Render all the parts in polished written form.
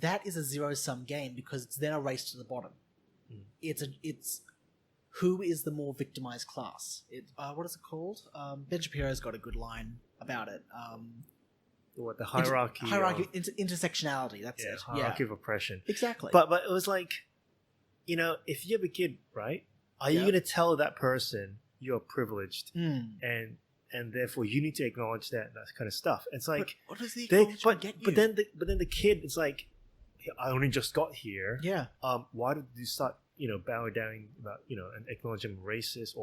that is a zero-sum game because it's then a race to the bottom. It's who is the more victimized class. What is it called? Ben Shapiro's got a good line about it. What, the hierarchy? Intersectionality. That's it. Hierarchy of oppression. Exactly. But it was like, if you have a kid, right? Are you going to tell that person you're privileged and therefore you need to acknowledge that kind of stuff? It's like, but what does the acknowledgement get you? But then the kid is like, I only just got here. Yeah. Why did you start bowing down about and acknowledging racist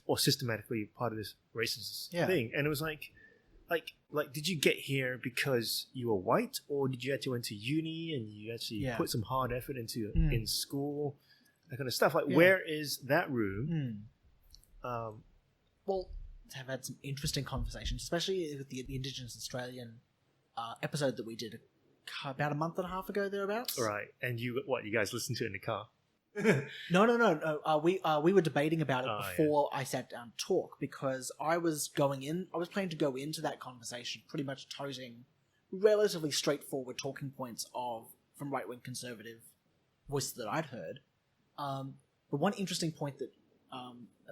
or systematically part of this racist thing? And it was like did you get here because you were white, or did you actually went to uni and you actually put some hard effort into in school, that kind of stuff? Like, where is that room? Well, I've had some interesting conversations, especially with the Indigenous Australian episode that we did about a month and a half ago, thereabouts. Right. And you guys listened to it in the car? No. We were debating about it before I sat down to talk, because I was planning to go into that conversation pretty much toting relatively straightforward talking points from right-wing conservative voices that I'd heard. But one interesting point that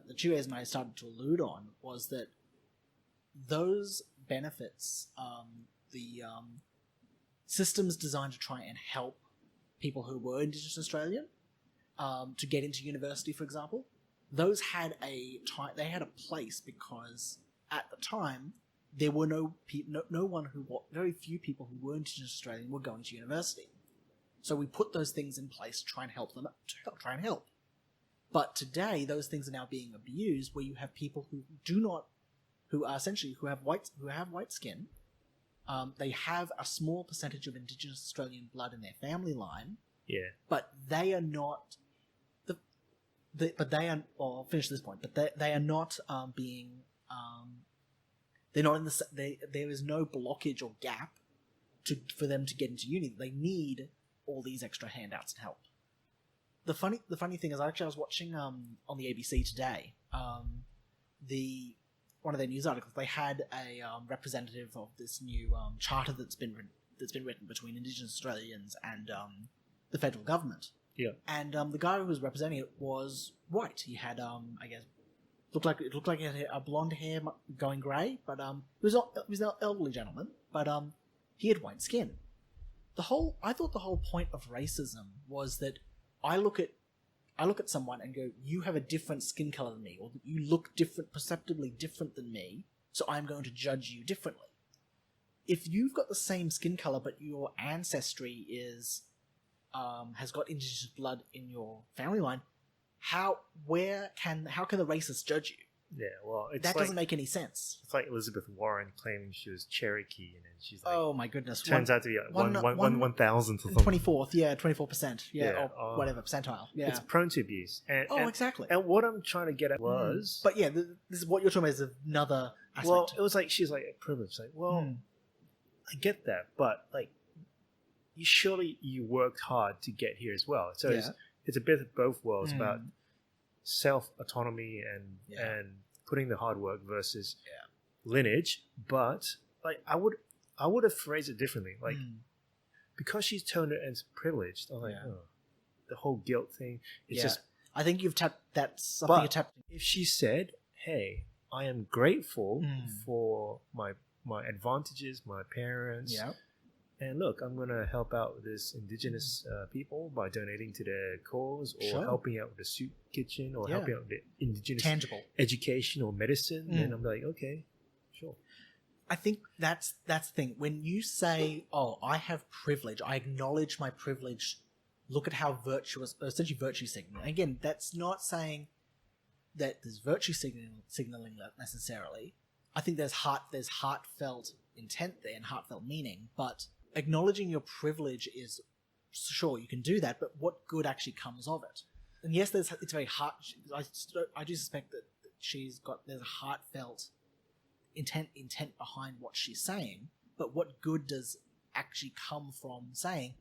the Chuyes and I started to allude on was that those benefits, the systems designed to try and help people who were Indigenous Australian to get into university, for example, those had a place, because at the time there were very few people who were Indigenous Australian were going to university. So we put those things in place to try and help them, But today, those things are now being abused, where you have people who have white skin. They have a small percentage of Indigenous Australian blood in their family line. Yeah. But they are not. I'll finish this point. But they are not being. They're not in the. There is no blockage or gap for them to get into uni. They need all these extra handouts and help. The funny thing is, I was watching on the ABC today, one of their news articles. They had a representative of this new charter that's been written between Indigenous Australians and the federal government. Yeah. And the guy who was representing it was white. He had I guess looked like he had a blonde hair going grey, but he was an elderly gentleman, but he had white skin. I thought the whole point of racism was that I look at someone and go, you have a different skin color than me, or you look perceptibly different than me, so I'm going to judge you differently. If you've got the same skin color, but your ancestry has got Indigenous blood in your family line, how can the racist judge you? Yeah, well, that doesn't make any sense. It's like Elizabeth Warren claiming she was Cherokee, and then she's like, "Oh my goodness!" Turns out to be like 1,000th or something. 24%, or whatever percentile. Yeah, it's prone to abuse. Exactly. And what I'm trying to get at was, but yeah, this is what you're talking about is another aspect. Well, it was like she's like a privilege. Like, well, I get that, but like, you worked hard to get here as well. So it's a bit of both worlds about self-autonomy and putting the hard work versus lineage. But like I would have phrased it differently. Like because she's turned it as privileged, I'm like, the whole guilt thing. It's just, I think you've tapped that's something you tapped. If she said, hey, I am grateful for my advantages, my parents. Yeah. And look, I'm going to help out this Indigenous people by donating to their cause, or helping out with the soup kitchen, or helping out with the Indigenous tangible education or medicine. And I'm like, okay, sure. I think that's the thing. When you say, oh, I have privilege, I acknowledge my privilege, look at how virtuous, essentially virtue signaling. Again, that's not saying that there's virtue signaling necessarily. I think there's heartfelt intent there and heartfelt meaning, but acknowledging your privilege is, sure, you can do that, but what good actually comes of it? And yes, it's very hard. I do suspect that there's a heartfelt intent behind what she's saying, but what good does actually come from saying,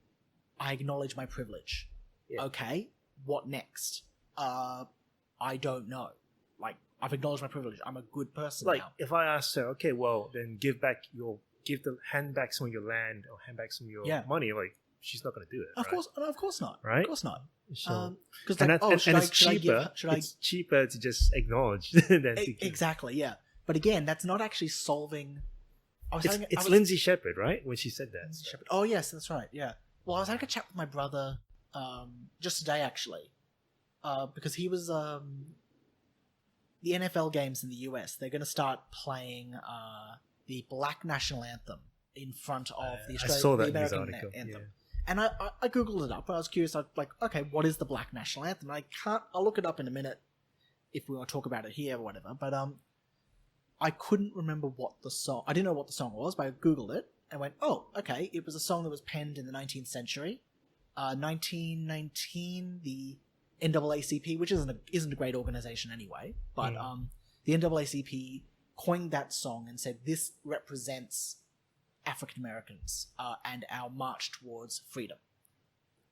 I acknowledge my privilege? Yeah. Okay, what next? I don't know. Like, I've acknowledged my privilege. I'm a good person now. If I asked her, okay, well, then hand back some of your land, or hand back some of your money. Like, she's not going to do it. Of right? course, no, of course not. Right? Of course not. So, Because and it's cheaper. It's cheaper to just acknowledge than to give. Exactly, yeah. But again, that's not actually solving. It's Lindsay Shepherd, right? When she said that. Shepherd. Oh yes, that's right. Yeah. Well, I was having a chat with my brother just today, actually, because he was the NFL games in the US. They're going to start playing the Black National Anthem in front of the American anthem. Yeah. And I googled it up. I was curious. I was like, okay, what is the Black National Anthem? I'll look it up in a minute if we want to talk about it here or whatever. But I couldn't remember what the song. I didn't know what the song was, but I googled it and went, oh, okay. It was a song that was penned in the 19th century, 1919. The NAACP, which isn't a great organization anyway, but the NAACP coined that song and said this represents African Americans and our march towards freedom.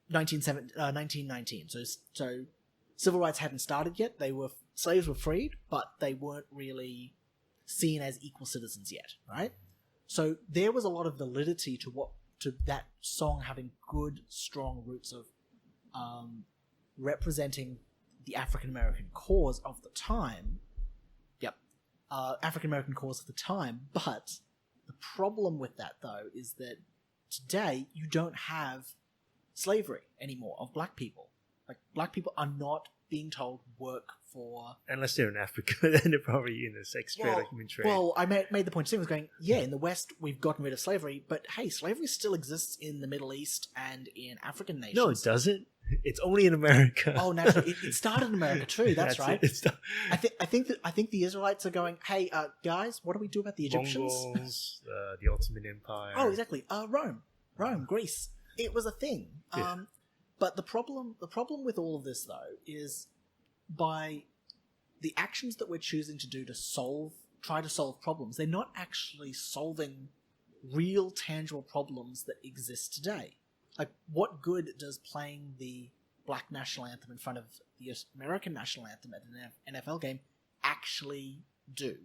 1919. So civil rights hadn't started yet. Slaves were freed, but they weren't really seen as equal citizens yet, right? So there was a lot of validity to that song having good, strong roots of representing the African American cause of the time. Yep, African American cause of the time, but the problem with that, though, is that today you don't have slavery anymore of black people. Like, black people are not being told work for... Unless they're in Africa, then they're probably in the sex trade or human trade. Well, I made the point to him, was going, yeah, in the West, we've gotten rid of slavery, but hey, slavery still exists in the Middle East and in African nations. No, it doesn't. It's only in America. Oh, naturally. It started in America too. That's right. I think the Israelites are going, hey, guys, what do we do about the Egyptians? Mongols, the Ottoman Empire. Oh, exactly. Rome, Greece. It was a thing. Yeah. But the problem with all of this, though, is by the actions that we're choosing to do to try to solve problems, they're not actually solving real, tangible problems that exist today. Like, what good does playing the Black National Anthem in front of the American National Anthem at an NFL game actually do?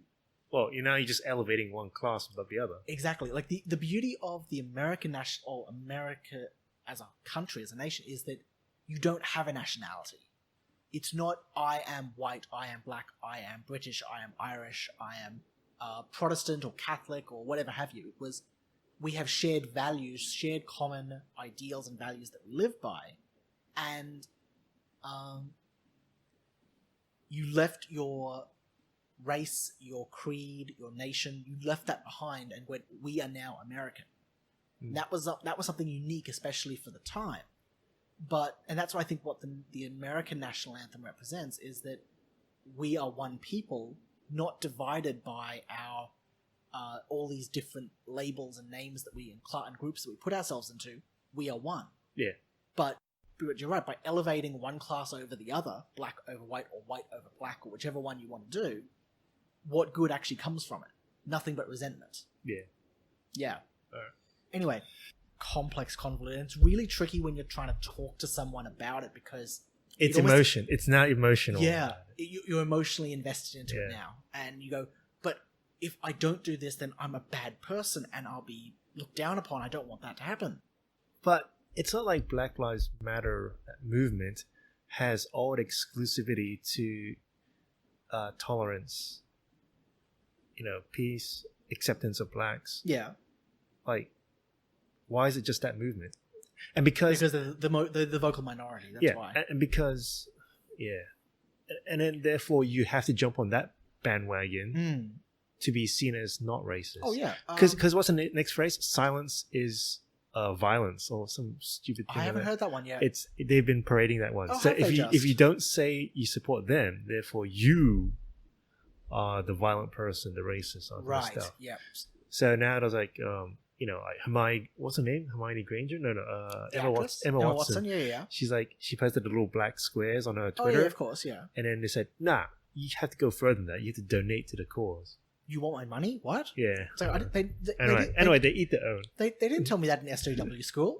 Well, you're just elevating one class above the other. Exactly. Like, the beauty of the American America as a country, as a nation, is that you don't have a nationality. It's not, I am white, I am black, I am British, I am Irish, I am Protestant or Catholic or whatever have you. It was, we have shared values, shared common ideals and values that we live by. And you left your race, your creed, your nation, you left that behind and went, we are now American. Mm. That was something unique, especially for the time. And that's what I think what the American national anthem represents, is that we are one people, not divided by our all these different labels and names that we and groups that we put ourselves into. We are one. Yeah. But you're right, by elevating one class over the other, black over white or white over black or whichever one you want to do, what good actually comes from it? Nothing but resentment. Yeah. Yeah. Right. Anyway, complex, convoluted. And it's really tricky when you're trying to talk to someone about it, because it's emotion. It's now emotional. Yeah. You're emotionally invested into it now. And you go, but if I don't do this, then I'm a bad person and I'll be looked down upon. I don't want that to happen. But it's not like Black Lives Matter movement has all the exclusivity to tolerance, peace, acceptance of blacks. Yeah. Like, why is it just that movement? And because the vocal minority. That's why. And because, and then therefore you have to jump on that bandwagon to be seen as not racist. Oh yeah. Because what's the next phrase? Silence is violence, or some stupid thing. I haven't heard that one yet. They've been parading that one. Oh, so if you don't say you support them, therefore you are the violent person, the racist, all that stuff. Yeah. So now it was like, Hermione, what's her name? Hermione Granger? No, Emma Watson. Yeah. She posted the little black squares on her Twitter. Oh yeah, of course, yeah. And then they said, nah, you have to go further than that. You have to donate to the cause. You want my money? What? Yeah. So anyway, they eat their own. They didn't tell me that in SJW school.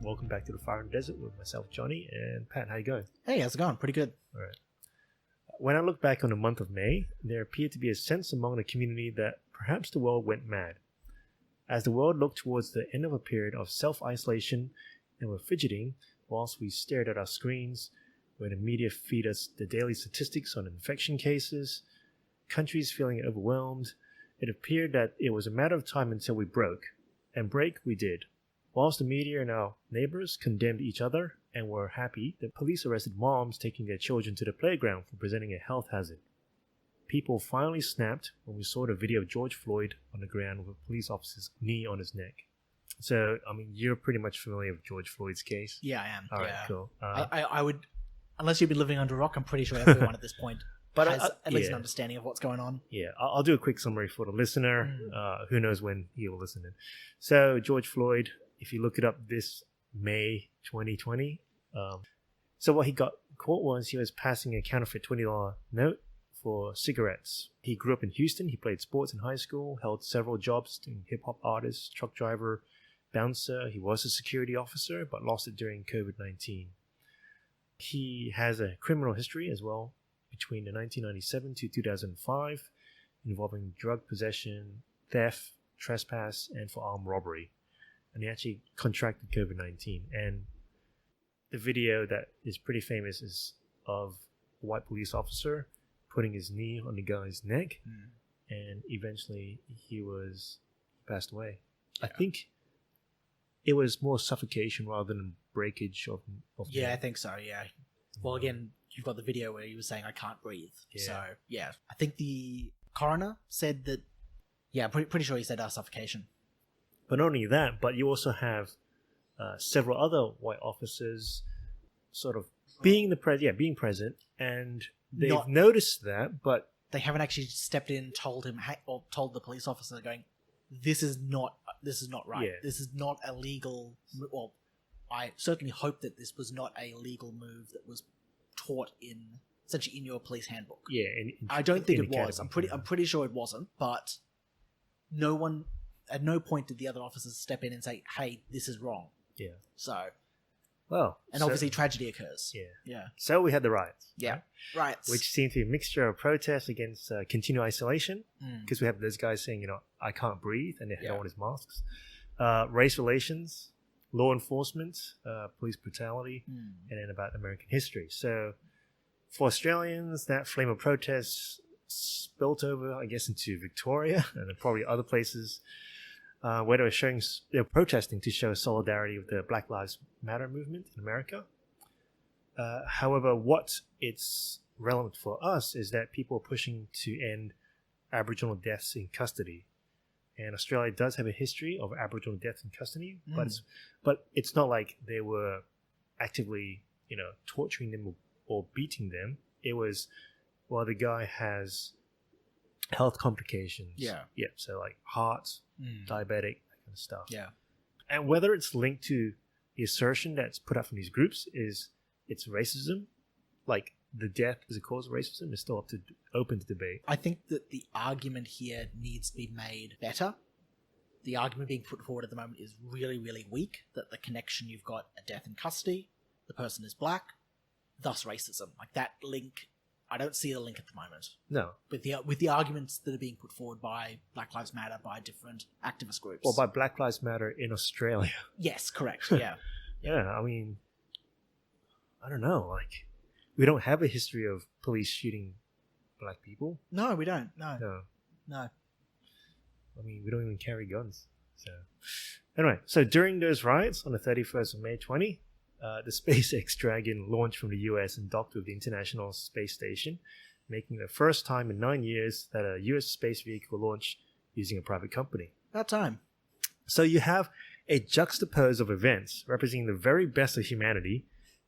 welcome back to the Fire and Desert with myself, Johnny, and Pat. How you going? Hey, how's it going? Pretty good. All right. When I look back on the month of May, there appeared to be a sense among the community that perhaps the world went mad. As the world looked towards the end of a period of self-isolation and were fidgeting whilst we stared at our screens, where the media feed us the daily statistics on infection cases, countries feeling overwhelmed, it appeared that it was a matter of time until we broke. And break we did. Whilst the media and our neighbors condemned each other and were happy, the police arrested moms taking their children to the playground for presenting a health hazard. People finally snapped when we saw the video of George Floyd on the ground with a police officer's knee on his neck. So, I mean, you're pretty much familiar with George Floyd's case. Yeah, I am. All right, cool. I would, unless you've been living under a rock, I'm pretty sure everyone at this point has at least an understanding of what's going on. Yeah, I'll do a quick summary for the listener. Who knows when he will listen in. So, George Floyd, if you look it up this May 2020, so what he got caught was he was passing a counterfeit $20 note for cigarettes. He grew up in Houston. He played sports in high school, held several jobs being hip-hop artist, truck driver, bouncer. He was a security officer, but lost it during COVID-19. He has a criminal history as well between 1997 to 2005, involving drug possession, theft, trespass, and for armed robbery. And he actually contracted COVID-19. And the video that is pretty famous is of a white police officer putting his knee on the guy's neck, and eventually he passed away. Yeah. I think it was more suffocation rather than breakage of yeah, I think so, yeah. Well, again, you've got the video where he was saying, I can't breathe. Yeah. So, yeah. I think the coroner said that, yeah, pretty sure he said suffocation. But not only that, but you also have several other white officers sort of being present, and they've noticed that, but they haven't actually stepped in, told him, or told the police officer, going, this is not right. Yeah. This is not a legal. Well, I certainly hope that this was not a legal move that was taught essentially in your police handbook. Yeah, I don't think it was. I'm pretty sure it wasn't. But no one, at no point did the other officers step in and say, "Hey, this is wrong." Yeah. So. Well, obviously tragedy occurs. Yeah. Yeah. So we had the riots. Yeah. Riots. Which seemed to be a mixture of protests against continued isolation, because we have those guys saying, I can't breathe, and they don't want his masks. Race relations, law enforcement, police brutality, and then about American history. So for Australians, that flame of protests spilt over, I guess, into Victoria and then probably other places. Where they're protesting to show solidarity with the Black Lives Matter movement in America. However, what it's relevant for us is that people are pushing to end Aboriginal deaths in custody. And Australia does have a history of Aboriginal deaths in custody, but it's not like they were actively, torturing them or beating them. It was, well, the guy has health complications. Yeah, so like heart, diabetic, that kind of stuff. Yeah. And whether it's linked to the assertion that's put up from these groups is it's racism, like the death is a cause of racism, is still open to debate. I think that the argument here needs to be made better. The argument being put forward at the moment is really, really weak, that the connection, you've got a death in custody, the person is black, thus racism. Like that link, I don't see the link at the moment. No. With the arguments that are being put forward by Black Lives Matter, by different activist groups. Or by Black Lives Matter in Australia. Yes, correct, yeah. Yeah, I mean, I don't know, like, we don't have a history of police shooting black people. No, we don't, no. I mean, we don't even carry guns. So, anyway, so during those riots on the 31st of May 20, the SpaceX Dragon launched from the US and docked with the International Space Station, making the first time in 9 years that a US space vehicle launched using a private company. About time. So you have a juxtapose of events representing the very best of humanity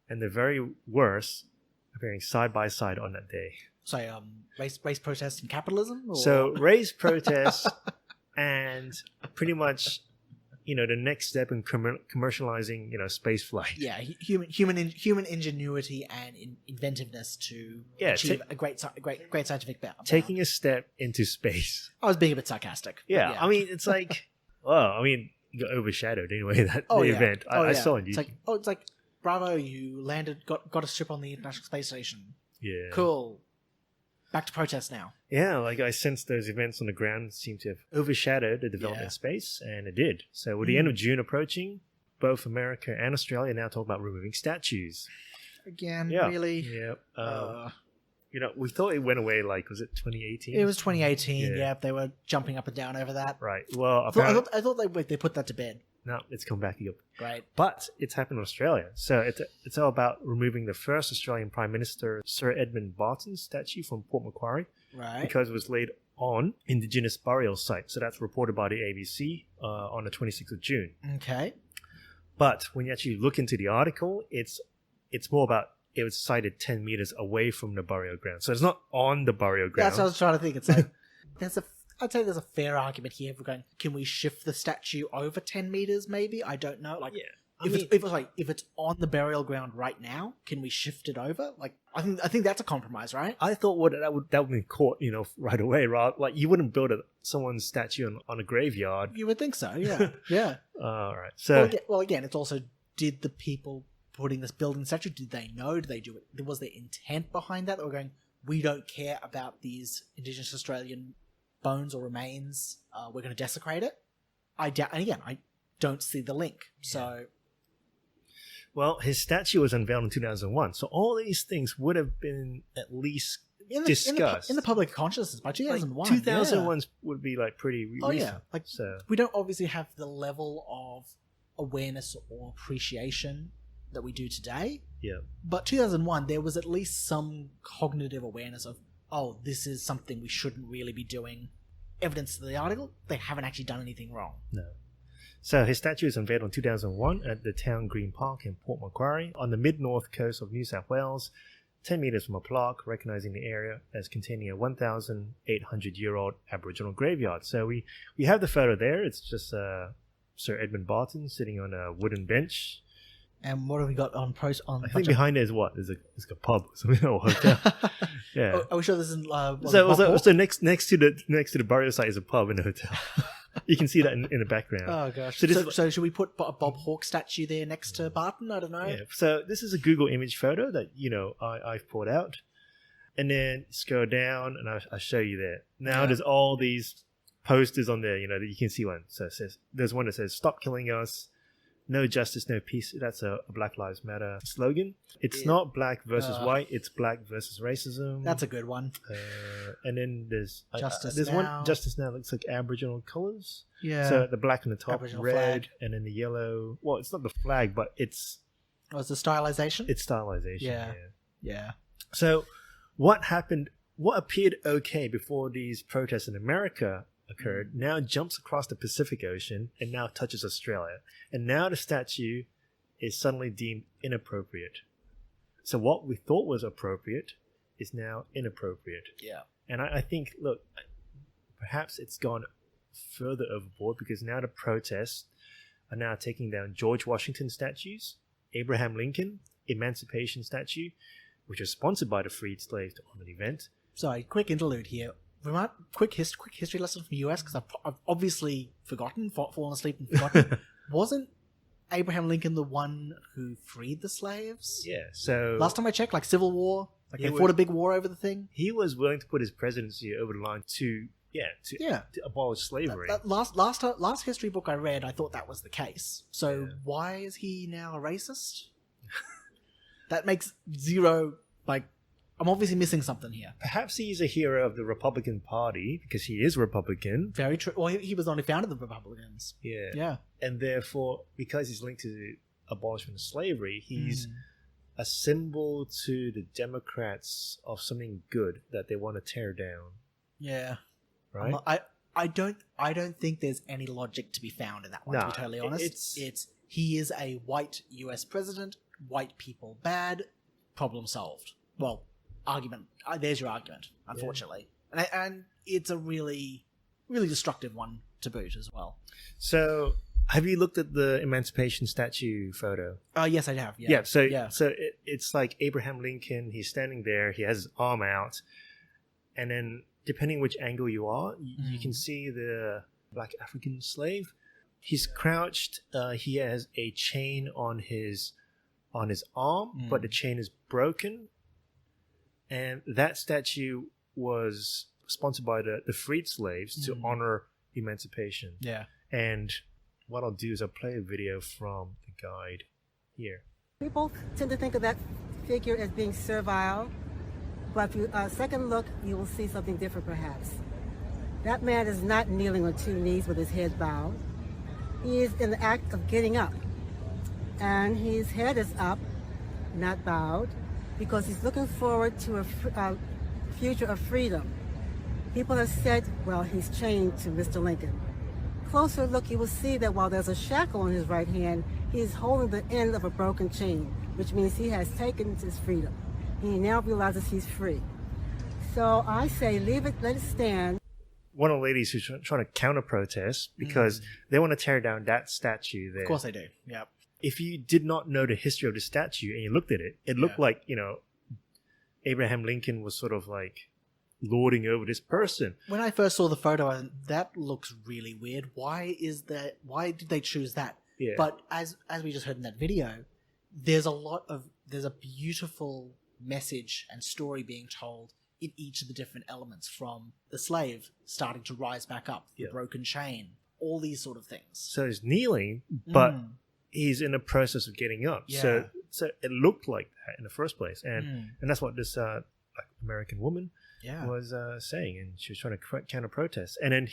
and the very worst appearing side by side on that day. So, race protests and capitalism? Or? So, race protests and pretty much, the next step in commercializing, space flight. Yeah, human ingenuity and inventiveness to achieve a great scientific bound. Taking a step into space. I was being a bit sarcastic. Yeah, I mean, it's like, well, I mean, got overshadowed anyway. The yeah. event I saw on YouTube. It's like bravo, you landed, got a ship on the International Space Station. Yeah, cool. Back to protest now. Yeah, like I sensed those events on the ground seem to have overshadowed the development space, and it did. So with the end of June approaching, both America and Australia now talk about removing statues. Again, really? Yeah. We thought it went away, like, was it 2018? It was 2018, yeah. They were jumping up and down over that. Right. Well, I thought they put that to bed. No, it's come back again. Great. But it's happened in Australia. So it's all about removing the first Australian Prime Minister, Sir Edmund Barton's statue from Port Macquarie. Right. Because it was laid on Indigenous burial site. So that's reported by the ABC on the 26th of June. Okay. But when you actually look into the article, it's more about it was sited 10 meters away from the burial ground. So it's not on the burial ground. That's what I was trying to think. It's like, I'd say there's a fair argument here for going, can we shift the statue over 10 meters maybe? I don't know. Like, if it's on the burial ground right now, can we shift it over? Like, I think that's a compromise, right? I thought that would be caught, right away, right? Like, you wouldn't build someone's statue on a graveyard. You would think so, yeah. Yeah. All right. So, well, again, it's also, did the people putting this building statue, did they know? Did they do it? Was there intent behind that? Or going, we don't care about these Indigenous Australian bones or remains. We're going to desecrate it. I doubt. And again, I don't see the link. So, well, his statue was unveiled in 2001. So all these things would have been at least discussed in the public consciousness by 2001. Like 2001 would be like pretty recent. Oh yeah, like so. We don't obviously have the level of awareness or appreciation that we do today. Yeah. But 2001, there was at least some cognitive awareness of, oh, this is something we shouldn't really be doing. Evidence to the article, they haven't actually done anything wrong. No. So his statue is unveiled in 2001 at the Town Green Park in Port Macquarie on the mid-north coast of New South Wales, 10 metres from a plaque recognizing the area as containing a 1,800-year-old Aboriginal graveyard. So we have the photo there. It's just Sir Edmund Barton sitting on a wooden bench. And what have we got on post? I think behind it is what? There's a pub or something, or a hotel. Yeah. Are we sure this isn't? So next to the burial site is a pub and a hotel. You can see that in the background. Oh gosh. So should we put a Bob Hawke statue there next to Barton? I don't know. Yeah. So this is a Google image photo that I've pulled out, and then scroll down and I'll show you there. Now there's all these posters on there. That you can see one. So it says there's one that says "Stop killing us." No justice, no peace. That's a Black Lives Matter slogan. It's not black versus white. It's black versus racism. That's a good one. And then there's Justice now. One. Justice Now looks like Aboriginal colours. Yeah. So the black on the top, Aboriginal red, flag. and then the yellow. Well, it's not the flag, but it's... Oh, it's the stylization? It's stylization, Yeah. So what happened, what appeared okay before these protests in America occurred now jumps across the Pacific Ocean and now touches Australia. And now the statue is suddenly deemed inappropriate. So what we thought was appropriate is now inappropriate. Yeah. And I think, look, perhaps it's gone further overboard because now the protests are now taking down George Washington statues, Abraham Lincoln, Emancipation statue, which was sponsored by the freed slaves to honor the event. Sorry, quick interlude here. Quick history lesson from the US, because I've obviously forgotten, fallen asleep and forgotten. Wasn't Abraham Lincoln the one who freed the slaves? Yeah, so... Last time I checked, like Civil War, they fought a big war over the thing. He was willing to put his presidency over the line to abolish slavery. That last history book I read, I thought that was the case. So why is he now a racist? That makes zero, I'm obviously missing something here. Perhaps he's a hero of the Republican Party because he is Republican. Very true. Well, he was the one who founded the Republicans. Yeah. Yeah. And therefore, because he's linked to the abolishment of slavery, he's a symbol to the Democrats of something good that they want to tear down. Yeah. Right? I don't think there's any logic to be found in that one, to be totally honest. He is a white US president, white people bad, problem solved. Well, argument. There's your argument, unfortunately. Yeah. And it's a really, really destructive one to boot as well. So, have you looked at the Emancipation statue photo? Yes, I have. Yeah. So it's like Abraham Lincoln. He's standing there. He has his arm out. And then, depending which angle you are, you can see the black African slave He's crouched. He has a chain on his arm, but the chain is broken. And that statue was sponsored by the freed slaves to honor emancipation. Yeah. And what I'll do is I'll play a video from the guide here. People tend to think of that figure as being servile, but if you second look, you will see something different perhaps. That man is not kneeling on two knees with his head bowed. He is in the act of getting up, and his head is up, not bowed, because he's looking forward to a future of freedom. People have said, well, he's chained to Mr. Lincoln. Closer look, you will see that while there's a shackle on his right hand, he is holding the end of a broken chain, which means he has taken his freedom. He now realizes he's free. So I say, leave it, let it stand. One of the ladies who's trying to counter-protest because they want to tear down that statue there. Of course they do. Yep. If you did not know the history of the statue and you looked at it, it looked like, Abraham Lincoln was sort of like lording over this person. When I first saw the photo, that looks really weird. Why did they choose that? Yeah. But as we just heard in that video, there's a beautiful message and story being told in each of the different elements, from the slave starting to rise back up, the broken chain, all these sort of things. So he's kneeling, but he's in the process of getting up. Yeah. So it looked like that in the first place. And that's what this American woman was saying. And she was trying to counter-protest. And then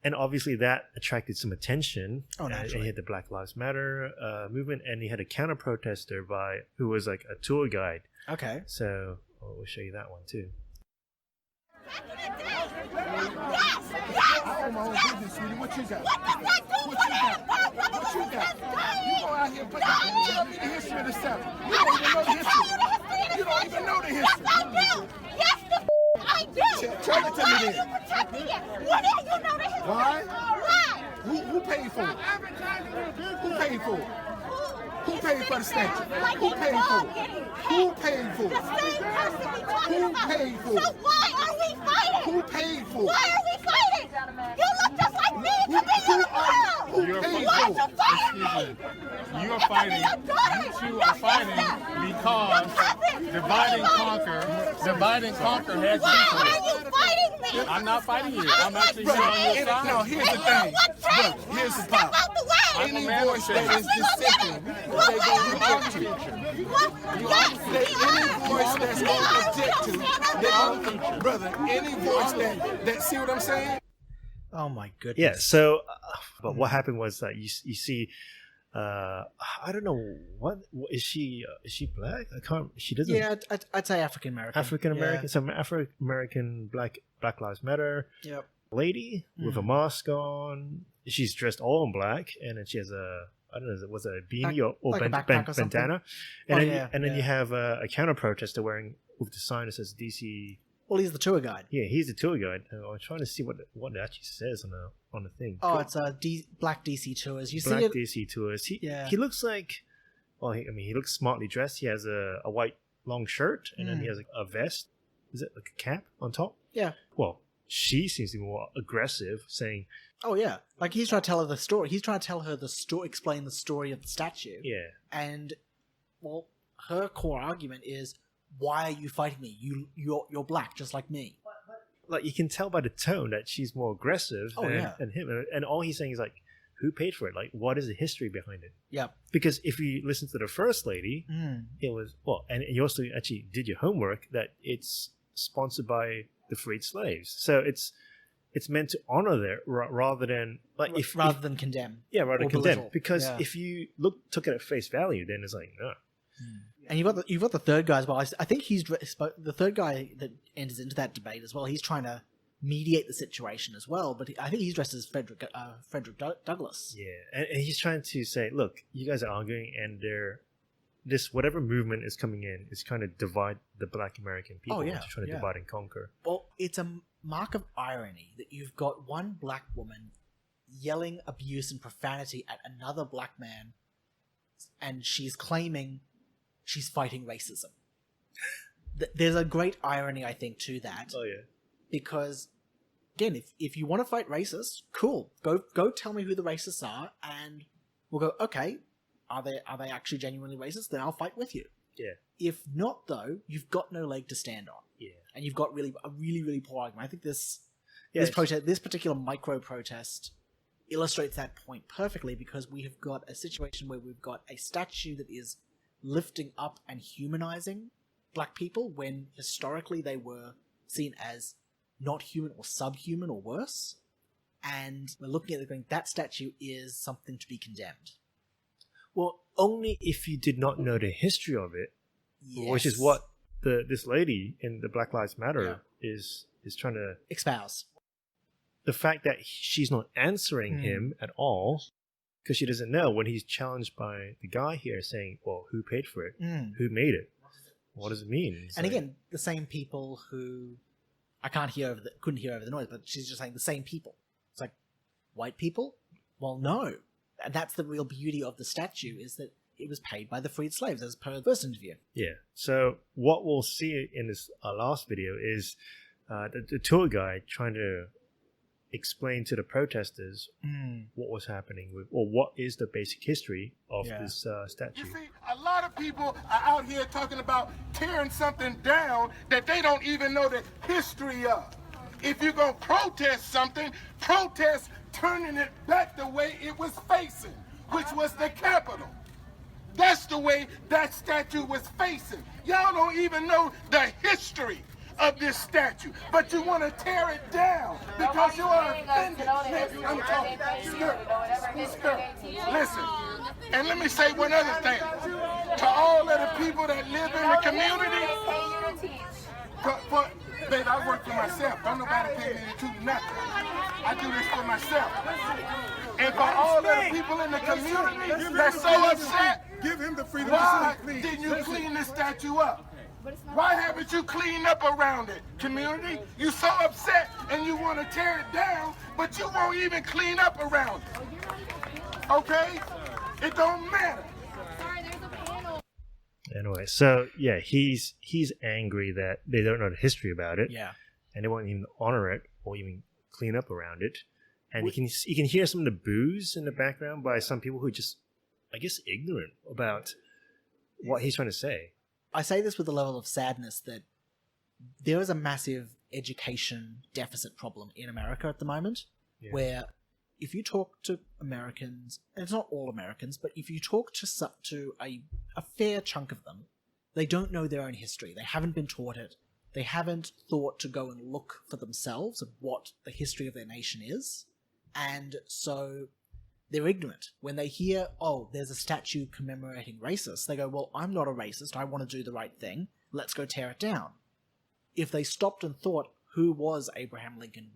and obviously that attracted some attention. Oh, naturally. And he had the Black Lives Matter movement, and he had a counter-protester who was like a tour guide. Okay. So we'll show you that one too. I own my own business, sweetie. What you got? What you got? You go out here, but tell me the history of the South. You don't even know the history. You don't even know the history. Yes, I do. Tell it to me then. What do you know the history? Why? Why? Who paid for it? Who paid for it? Who paid for the statue? Who paid for it? Who paid for The it? same person we talking Who about. paid for So it? why are we fighting? Who paid for Why it? are we fighting? You look just like me. Who You be uniform. Who paid Why for are you it? fighting me? You are fighting. You two are fighting because divide and conquer has Why are people. you fighting me? I'm not fighting you. I'm actually here on your Brother, no, side. here's the thing. Brother, here's the Step problem. out the way. Any voice that is dissenting, they gonna reject you. Any voice that's gonna object to, they gonna, brother, any voice that see what I'm saying? Oh my goodness. Yeah. So, but what happened was that you see, I don't know what is she black? I can't. She doesn't. Yeah, I'd say African American. African American. Some African American Black Lives Matter. Yep. Lady with a mask on. She's dressed all in black, and then she has I don't know, was it a beanie or like a backpack or something? bandana? And then you have a counter protester wearing with the sign that says DC. Well, he's the tour guide. Yeah, he's the tour guide. I'm trying to see what it actually says on the thing. Oh, it's Black DC Tours. You Black see it? DC Tours. Yeah. He looks like, well, he looks smartly dressed. He has a white long shirt, and then he has a vest. Is it like a cap on top? Yeah. Well, she seems to be more aggressive, saying, Oh yeah, like he's trying to tell her the story. He's trying to tell her the story, explain the story of the statue. yeah, And well, her core argument is, why are you fighting me? You're black, just like me. like you can tell by the tone that she's more aggressive than him. And all he's saying is like, who paid for it? Like, what is the history behind it? Yeah. Because if you listen to the first lady, it was, and you also actually did your homework, that it's sponsored by the freed slaves. So it's meant to honor that rather than condemn. Yeah, rather than condemn. belittle. Because if you took it at face value, then it's like, no. And you've got the third guy as well. I think he's the third guy that enters into that debate as well. He's trying to mediate the situation as well, but I think he's dressed as Frederick Douglass. Yeah, and he's trying to say, look, you guys are arguing, and this whatever movement is coming in is trying to divide the Black American people. Trying to divide and conquer. Well, it's a mark of irony that you've got one black woman yelling abuse and profanity at another black man, and she's claiming she's fighting racism. There's a great irony, I think, to that. Oh yeah. Because again, if you want to fight racists, cool. Go tell me who the racists are, and we'll go, okay, are they actually genuinely racist? Then I'll fight with you. Yeah. If not, though, you've got no leg to stand on. Yeah. And you've got a really poor argument. I think this particular micro protest illustrates that point perfectly, because we have got a situation where we've got a statue that is lifting up and humanizing black people when historically they were seen as not human or subhuman or worse. And we're looking at it going, that statue is something to be condemned. Well, only if you did not know the history of it, Yes. which is what this lady in the Black Lives Matter is trying to espouse. The fact that she's not answering him at all, because she doesn't know, when he's challenged by the guy here saying, well, who paid for it? Who made it? What does it mean? It's and again, the same people who I couldn't hear over the noise, but she's just saying the same people. It's like, white people? Well, no. And that's the real beauty of the statue, is that it was paid by the freed slaves, as per the first interview. Yeah. So what we'll see in this last video is the tour guide trying to explain to the protesters what was happening with, or what is the basic history of this statue. You see, a lot of people are out here talking about tearing something down that they don't even know the history of. If you're going to protest something, protest turning it back the way it was facing, which was the Capitol. That's the way that statue was facing. Y'all don't even know the history of this statue, but you want to tear it down because you are offended. I'm talking. Skirt. Listen, and let me say one other thing. To all of the people that live in the community, babe, I work for myself. Don't nobody pay me to do nothing. I do this for myself. And for all of the people in the community that's so upset, Give him the freedom why to speak, please. didn't you clean this statue up? Why haven't you cleaned up around it, community? You so upset and you want to tear it down, but you won't even clean up around it. Okay? It don't matter. Anyway, so yeah, he's angry that they don't know the history about it. Yeah. And they won't even honor it or even clean up around it. And you can hear some of the boos in the background by some people who are just, I guess, ignorant about what he's trying to say. I say this with a level of sadness that there is a massive education deficit problem in America at the moment, where if you talk to Americans, and it's not all Americans, but if you talk to a fair chunk of them, they don't know their own history. They haven't been taught it. They haven't thought to go and look for themselves at what the history of their nation is. And so they're ignorant. When they hear, oh, there's a statue commemorating racists, they go, well, I'm not a racist. I want to do the right thing. Let's go tear it down. If they stopped and thought, who was Abraham Lincoln?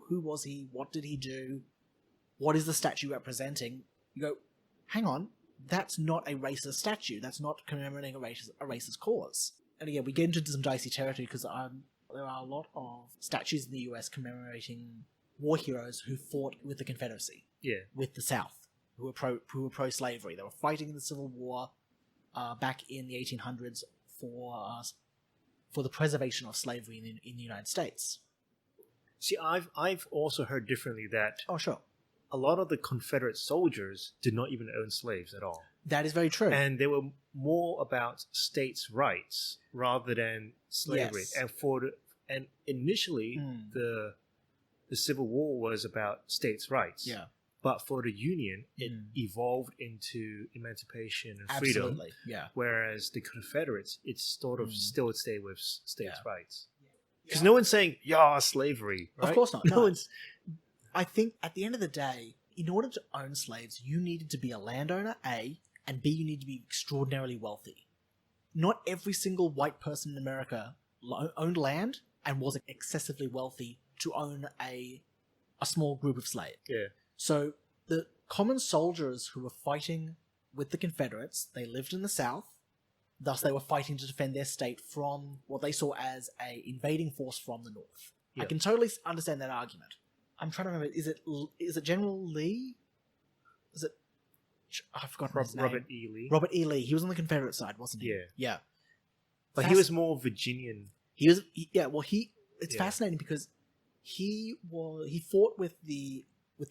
Who was he? What did he do? What is the statue representing? You go, hang on, that's not a racist statue. That's not commemorating a racist cause. And again, we get into some dicey territory because there are a lot of statues in the US commemorating war heroes who fought with the Confederacy. With the South, who were pro-slavery. They were fighting in the Civil War back in the 1800s for the preservation of slavery in the United States. See, I've also heard differently that sure, a lot of the Confederate soldiers did not even own slaves at all. That is very true. And they were more about states' rights rather than slavery. Yes. And initially, the Civil War was about states' rights. Yeah. But for the Union, it evolved into emancipation and freedom. Absolutely, yeah. Whereas the Confederates, it's sort of still stayed with states' rights. Because no one's saying, slavery, right? Of course not. No one's... I think at the end of the day, in order to own slaves, you needed to be a landowner, A, and B, you need to be extraordinarily wealthy. Not every single white person in America owned land and was excessively wealthy to own a small group of slaves. Yeah. So the common soldiers who were fighting with the Confederates, they lived in the South, thus they were fighting to defend their state from what they saw as a invading force from the North. Yep. I can totally understand that argument. I'm trying to remember, is it General Lee? Is it... I've forgotten his name. Robert E. Lee. Robert E. Lee. He was on the Confederate side, wasn't he? Yeah. Yeah. But he was more Virginian. It's fascinating because he fought with the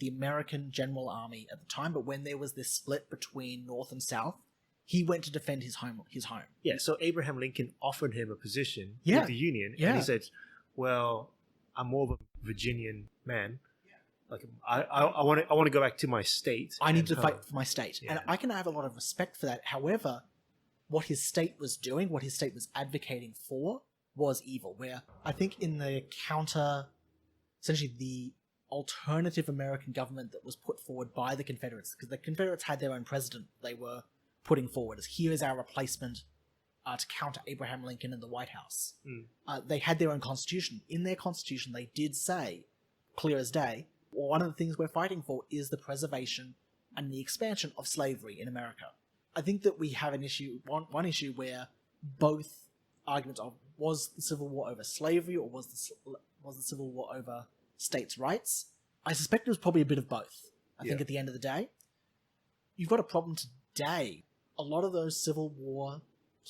American General Army at the time, but when there was this split between North and South, he went to defend his home. Yeah, so Abraham Lincoln offered him a position Yeah. with the Union, Yeah. and he said, "Well, I'm more of a Virginian man. Like, I want to go back to my state. I need to and, fight for my state." Yeah. And I can have a lot of respect for that. However, what his state was doing, what his state was advocating for, was evil. Where I think in the essentially the alternative American government that was put forward by the Confederates, because the Confederates had their own president they were putting forward as, here is our replacement to counter Abraham Lincoln in the White House. They had their own constitution. In their constitution, they did say, clear as day, well, one of the things we're fighting for is the preservation and the expansion of slavery in America. I think that we have an issue, one issue where both arguments of, was the Civil War over slavery or was the Civil War over states' rights? I suspect it was probably a bit of both. I think at the end of the day, you've got a problem today. A lot of those Civil War,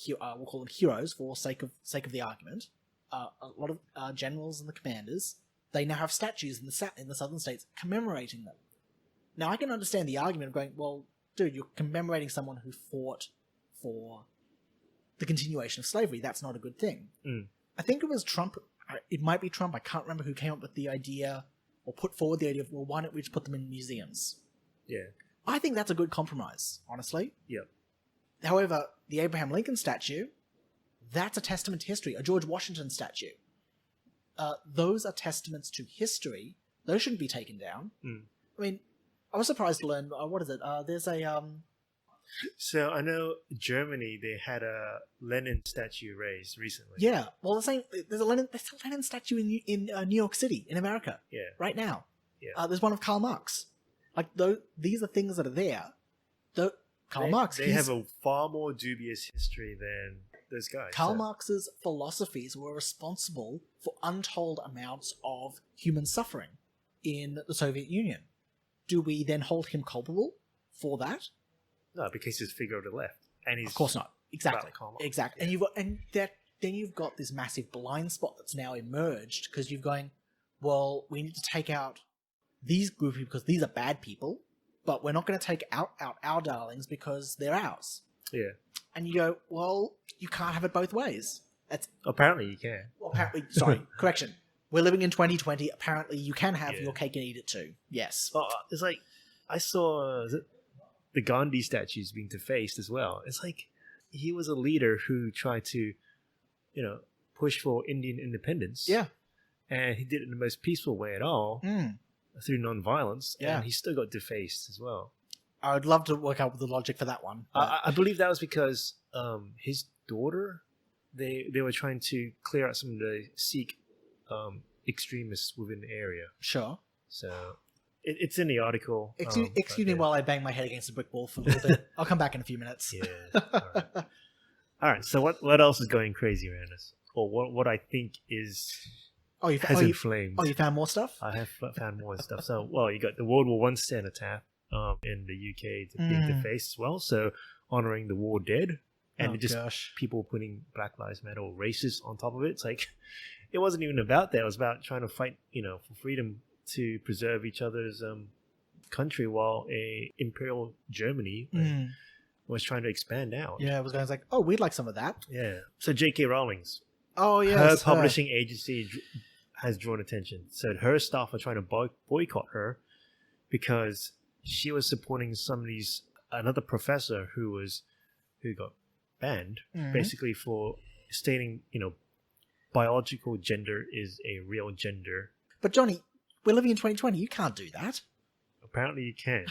we'll call them heroes for sake of the argument, a lot of generals and the commanders, they now have statues in the southern states commemorating them. Now, I can understand the argument of going, well, dude, you're commemorating someone who fought for the continuation of slavery. That's not a good thing. I think it was Trump. It might be Trump. I can't remember who came up with the idea or put forward the idea of, well, why don't we just put them in museums? Yeah. I think that's a good compromise, honestly. Yep. However, the Abraham Lincoln statue, that's a testament to history. A George Washington statue. Those are testaments to history. Those shouldn't be taken down. I mean, I was surprised to learn, what is it? There's a... So I know Germany, they had a Lenin statue raised recently. Yeah, well, there's a Lenin statue in New York City, in America, right now. Yeah. There's one of Karl Marx. Like, these are things that are there. Karl Marx... They have a far more dubious history than those guys. Karl Marx's philosophies were responsible for untold amounts of human suffering in the Soviet Union. Do we then hold him culpable for that? No, because he's a figure of the left, and he's Of course not. Exactly. Karl Marx. Exactly. Then you've got this massive blind spot that's now emerged because you're going, well, we need to take out these group people because these are bad people, but we're not going to take out our darlings because they're ours. Yeah. And you go, well, you can't have it both ways. Apparently you can. Well, apparently, sorry, correction. We're living in 2020. Apparently, you can have your cake and eat it too. Yes. Oh, it's like I saw the Gandhi statues being defaced as well. It's like he was a leader who tried to, push for Indian independence. Yeah. And he did it in the most peaceful way at all, through non-violence. Yeah. And he still got defaced as well. I would love to work out the logic for that one. I believe that was because his daughter, they were trying to clear out some of the Sikh extremists within the area. Sure. So it's in the article. Excuse me while I bang my head against a brick wall for a little bit. I'll come back in a few minutes. Yeah. All right. So what else is going crazy around us? Or what I think is has inflamed. You found more stuff? I have found more stuff. So, you got the World War I cenotaph in the UK being defaced as well. So, honoring the war dead. And people putting Black Lives Matter or racist on top of it. It's like, it wasn't even about that. It was about trying to fight, for freedom to preserve each other's country while imperial Germany was trying to expand out. Yeah, it was going like, oh, we'd like some of that. Yeah. So J.K. Rowling's. Oh, yeah. Her publishing agency has drawn attention. So her staff are trying to boycott her because she was supporting another professor who got banned basically for stating, biological gender is a real gender. But Johnny, we're living in 2020. You can't do that. Apparently you can.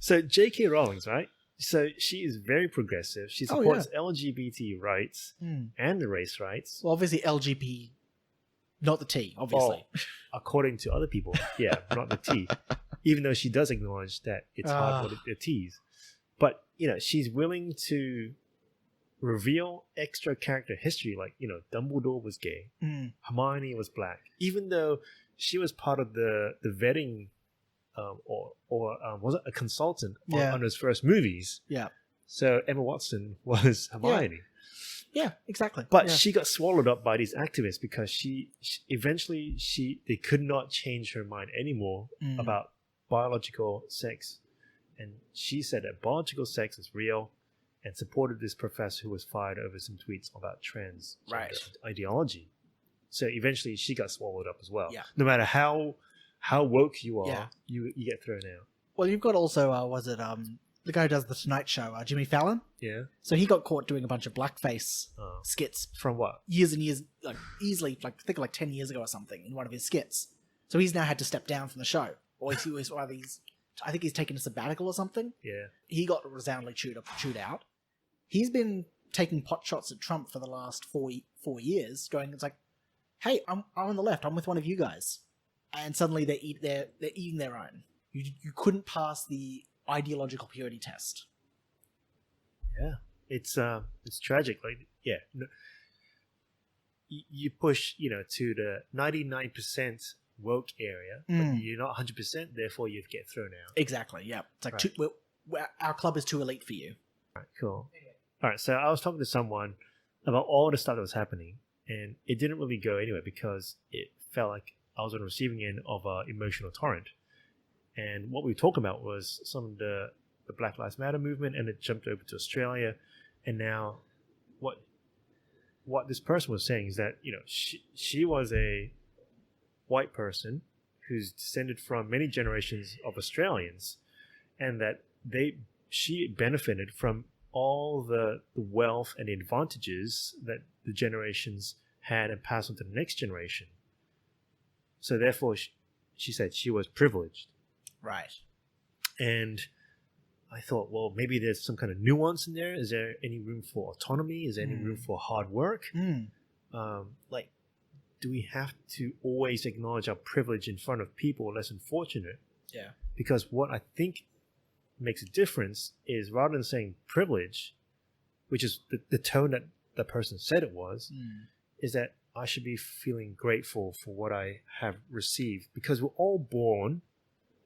So J.K. Rowling's, right? So she is very progressive. She supports LGBT rights and the race rights. Well, obviously LGBT, not the T, obviously. According to other people, not the T. Even though she does acknowledge that it's hard for the T's. But, she's willing to reveal extra character history, like, Dumbledore was gay, Hermione was black, even though she was part of the vetting or was it a consultant on his first movies. Yeah. So Emma Watson was Hermione. Yeah, exactly. But yeah. she got swallowed up by these activists because eventually they could not change her mind anymore about biological sex. And she said that biological sex is real and supported this professor who was fired over some tweets about trans ideology. So eventually she got swallowed up as well. Yeah. No matter how woke you are, Yeah. you get thrown out. Well, you've got also, the guy who does The Tonight Show, Jimmy Fallon? Yeah. So he got caught doing a bunch of blackface Oh. skits From what? years and years, like easily, like I think like 10 years ago or something, in one of his skits. So he's now had to step down from the show. Or I think he's taken a sabbatical or something. Yeah. He got resoundingly chewed out. He's been taking pot shots at Trump for the last 4 years, going, it's like, hey, I'm on the left, I'm with one of you guys. And suddenly they're eating their own. You couldn't pass the ideological purity test. Yeah, it's tragic. Like, yeah, no, you push, to the 99% woke area, but you're not 100%. Therefore, you get thrown out. Exactly. Yeah, it's like our club is too elite for you. All right, cool. All right, so I was talking to someone about all the stuff that was happening, and it didn't really go anywhere because it felt like I was on the receiving end of an emotional torrent. And what we were talking about was some of the Black Lives Matter movement, and it jumped over to Australia. And now what this person was saying is that, she was a white person who's descended from many generations of Australians, and that she benefited from all the wealth and the advantages that the generations had and passed on to the next generation. So therefore, she said she was privileged. Right. And I thought, well, maybe there's some kind of nuance in there. Is there any room for autonomy? Is there any room for hard work? Do we have to always acknowledge our privilege in front of people less unfortunate? Yeah. Because what I think makes a difference is, rather than saying privilege, which is the tone that the person said it was, is that I should be feeling grateful for what I have received, because we're all born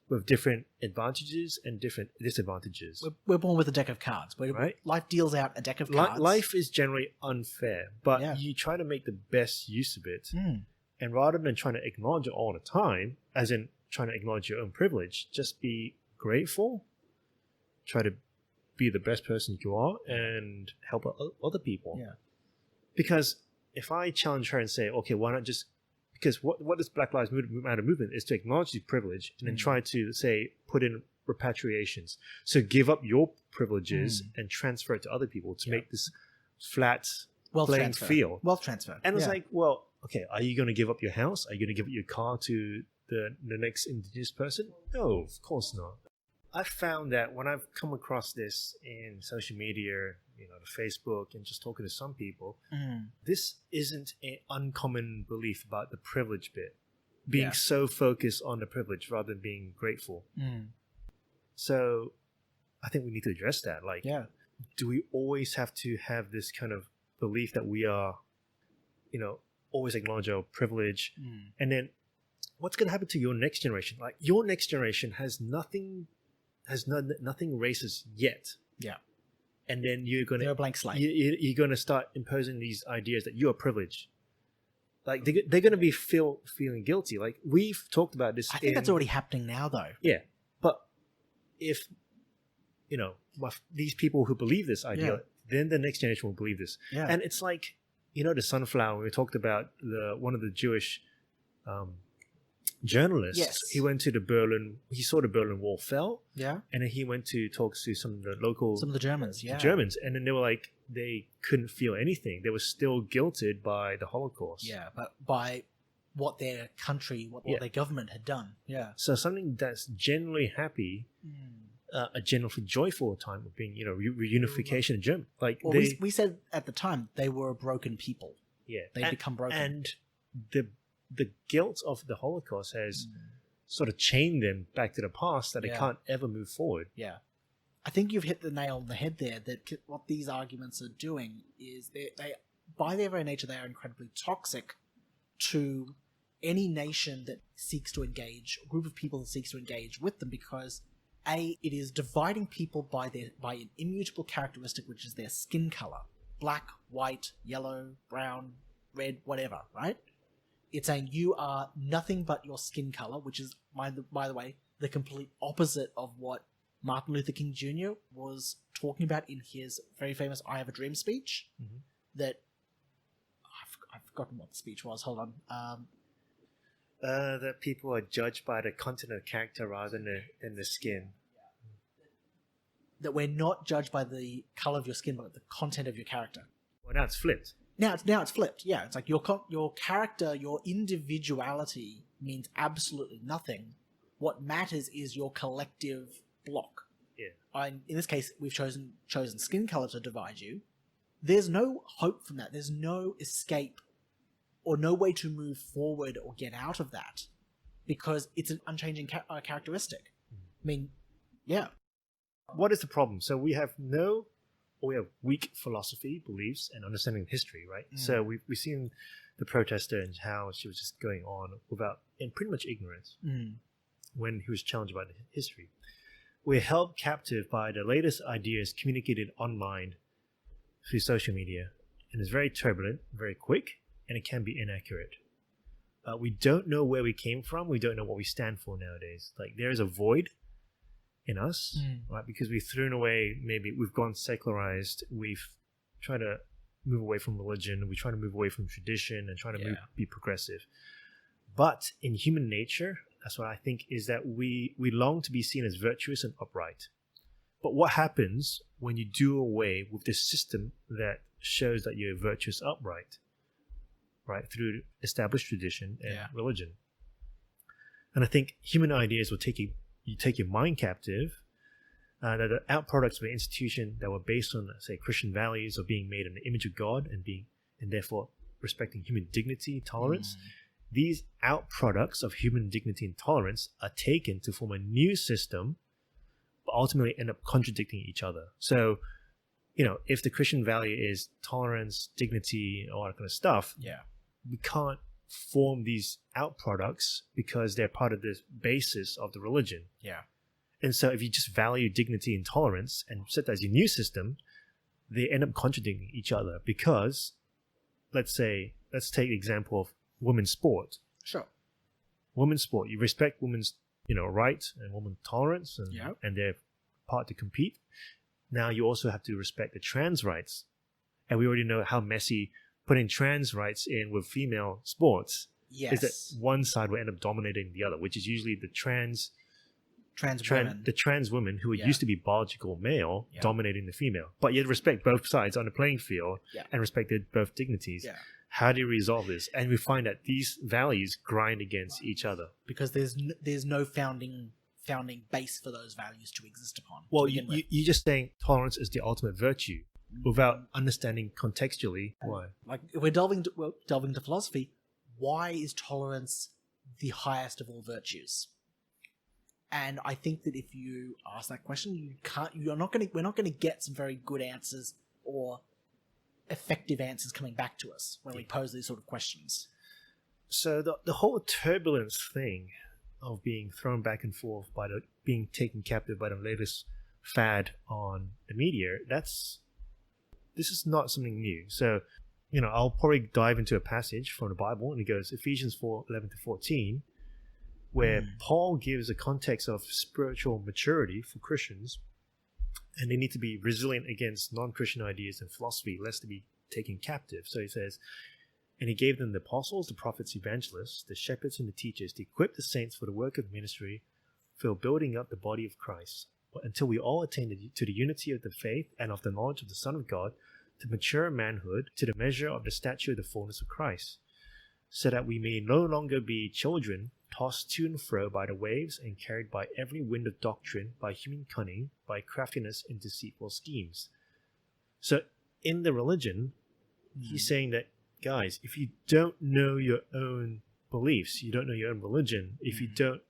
with different advantages and different disadvantages. We're born with a deck of cards. Right? Life deals out a deck of cards. Life is generally unfair, but Yeah. you try to make the best use of it. And rather than trying to acknowledge it all the time, as in trying to acknowledge your own privilege, just be grateful. Try to be the best person you are and help other people. Yeah. Because if I challenge her and say, okay, why not just... Because what this Black Lives Matter movement is to acknowledge the privilege and then try to, say, put in repatriations. So give up your privileges and transfer it to other people to make this flat playing field. Wealth transfer. And it's like, well, okay, are you going to give up your house? Are you going to give up your car to the next indigenous person? No, of course not. I found that when I've come across this in social media, the Facebook, and just talking to some people, this isn't an uncommon belief about the privilege bit. Being so focused on the privilege rather than being grateful. So I think we need to address that. Do we always have to have this kind of belief that we are, always acknowledge our privilege? And then what's going to happen to your next generation? Like, your next generation has nothing racist yet. Yeah. And then they're a blank slate. You're going to start imposing these ideas that you are privileged. Like, they're going to be feeling guilty. Like, we've talked about this. I think that's already happening now, though. Yeah. But if, these people who believe this idea, then the next generation will believe this. Yeah. And it's like, the sunflower, we talked about one of the Jewish journalists. Yes. He went to he saw the Berlin Wall fell. Yeah. And then he went to talk to some of the Germans. Yeah. Germans. And then they were like, they couldn't feel anything. They were still guilted by the Holocaust. Yeah, but by what their country, what their government had done. Yeah. So something that's genuinely happy, a genuinely joyful time of being, reunification in Germany. Like, well, we said at the time they were a broken people. Yeah. They'd become broken. And the guilt of the Holocaust has sort of chained them back to the past, that they can't ever move forward. Yeah. I think you've hit the nail on the head there, that what these arguments are doing is they by their very nature, they are incredibly toxic to any nation that seeks to engage, a group of people that seeks to engage with them, because it is dividing people by an immutable characteristic, which is their skin color, black white, yellow, brown, red, whatever, right? It's saying you are nothing but your skin color, which is, by the way, the complete opposite of what Martin Luther King Jr. was talking about in his very famous I Have a Dream speech. Mhm. That I've forgotten what the speech was. Hold on. That people are judged by the content of character rather than the skin. That we're not judged by the color of your skin, but the content of your character. Well, now it's flipped. Now it's flipped. Yeah, it's like your character, your individuality means absolutely nothing. What matters is your collective block. Yeah. In this case, we've chosen skin color to divide you. There's no hope from that. There's no escape or no way to move forward or get out of that because it's an unchanging characteristic. I mean, yeah. What is the problem? So we have weak philosophy, beliefs, and understanding of history, right? So we've seen the protester and how she was just going on in pretty much ignorance when he was challenged by the history. We're held captive by the latest ideas communicated online through social media, and it's very turbulent, very quick, and it can be inaccurate. We don't know where we came from. We don't know what we stand for nowadays. Like, there is a void in us, right? Because we've thrown away, maybe we've gone secularized, we've tried to move away from religion, we try to move away from tradition and try to be progressive. But in human nature, that's what I think, is that we long to be seen as virtuous and upright. But what happens when you do away with this system that shows that you're virtuous, upright, right, through established tradition and religion? And I think human ideas will take your mind captive, that the outproducts of an institution that were based on, say, Christian values of being made in the image of God and therefore respecting human dignity, tolerance. These outproducts of human dignity and tolerance are taken to form a new system, but ultimately end up contradicting each other. So, if the Christian value is tolerance, dignity, all that kind of stuff, we can't form these outproducts because they're part of the basis of the religion. And so if you just value dignity and tolerance and set that as your new system, they end up contradicting each other because, let's take the example of women's sport. Sure. Women's sport, you respect women's, rights and women's tolerance and their part to compete. Now you also have to respect the trans rights. And we already know how messy putting trans rights in with female sports is that one side will end up dominating the other, which is usually the trans women who used to be biological male dominating the female. But you respect both sides on the playing field and respected both dignities. How do you resolve this? And we find that these values grind against each other because there's no founding base for those values to exist upon. Well, you're just saying tolerance is the ultimate virtue without understanding contextually why. Like, if we're delving into philosophy, why is tolerance the highest of all virtues? And I think that if you ask that question, we're not going to get some very good answers or effective answers coming back to us when we pose these sort of questions. So the whole turbulence thing of being thrown back and forth being taken captive by the latest fad on the media, this is not something new. So, I'll probably dive into a passage from the Bible, and it goes Ephesians 4:11-14, where Paul gives a context of spiritual maturity for Christians, and they need to be resilient against non-Christian ideas and philosophy, lest they be taken captive. So he says, and he gave them the apostles, the prophets, evangelists, the shepherds, and the teachers to equip the saints for the work of ministry, for building up the body of Christ, until we all attain to the unity of the faith and of the knowledge of the Son of God, to mature manhood, to the measure of the stature of the fullness of Christ, so that we may no longer be children, tossed to and fro by the waves and carried by every wind of doctrine, by human cunning, by craftiness and deceitful schemes. So in the religion, he's saying that, guys, if you don't know your own beliefs, you don't know your own religion, if you don't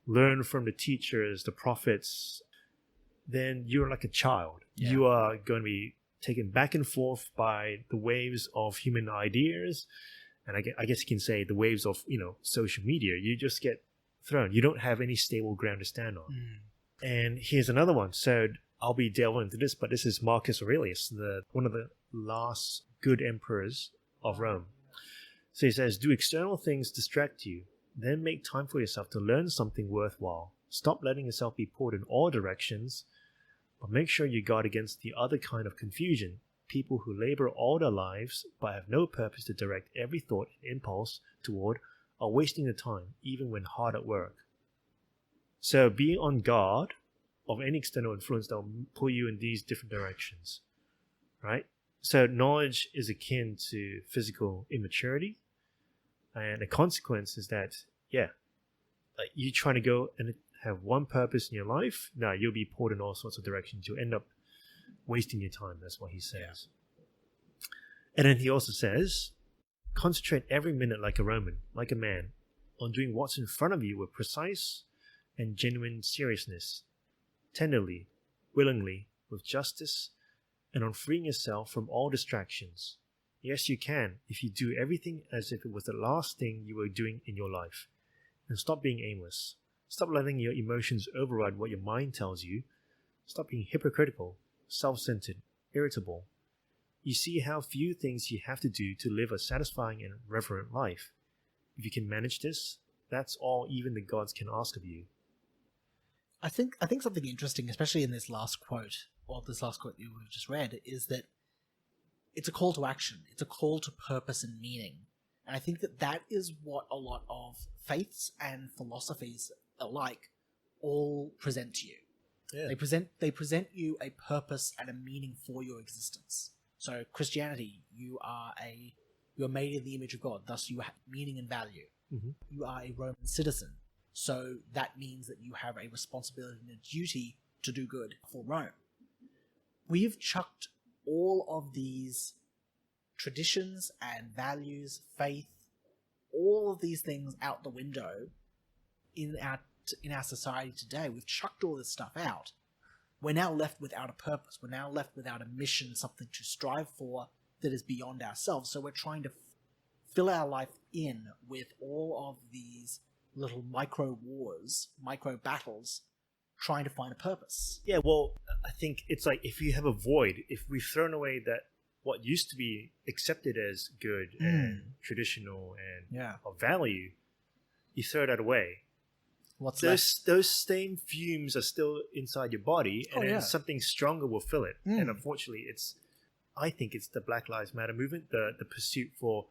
learn from the teachers, the prophets, then you're like a child. You are going to be taken back and forth by the waves of human ideas, and I guess you can say the waves of social media. You just get thrown. You don't have any stable ground to stand on. And here's another one. So I'll be delving into this, but this is Marcus Aurelius, one of the last good emperors of Rome. So he says, do external things distract you, then make time for yourself to learn something worthwhile. Stop letting yourself be pulled in all directions, but make sure you guard against the other kind of confusion. People who labor all their lives but have no purpose to direct every thought and impulse toward are wasting their time, even when hard at work. So be on guard of any external influence that will pull you in these different directions, right? So knowledge is akin to physical immaturity, and the consequence is that, like you trying to go and have one purpose in your life, now you'll be pulled in all sorts of directions. You'll end up wasting your time. That's what he says. Yeah. And then he also says, concentrate every minute like a Roman, like a man, on doing what's in front of you with precise and genuine seriousness, tenderly, willingly, with justice, and on freeing yourself from all distractions. Yes, you can, if you do everything as if it was the last thing you were doing in your life. And stop being aimless. Stop letting your emotions override what your mind tells you. Stop being hypocritical, self-centered, irritable. You see how few things you have to do to live a satisfying and reverent life. If you can manage this, that's all even the gods can ask of you. I think something interesting, especially in this last quote, or this last quote you just read, is that it's a call to action. It's a call to purpose and meaning. And I think that is what a lot of faiths and philosophies alike all present to you. Yeah. They present you a purpose and a meaning for your existence. So Christianity, you are made in the image of God, thus you have meaning and value. Mm-hmm. You are a Roman citizen, so that means that you have a responsibility and a duty to do good for Rome. We've chucked all of these traditions and values, faith, all of these things out the window in our society today. We've chucked all this stuff out. We're now left without a purpose. We're now left without a mission, something to strive for that is beyond ourselves. So we're trying to fill our life in with all of these little micro wars, micro battles, trying to find a purpose. Yeah, well, I think it's like if you have a void, if we've thrown away that what used to be accepted as good and traditional and of value, you throw that away. What's those same fumes are still inside your body, and then something stronger will fill it. And unfortunately, I think it's the Black Lives Matter movement, the pursuit for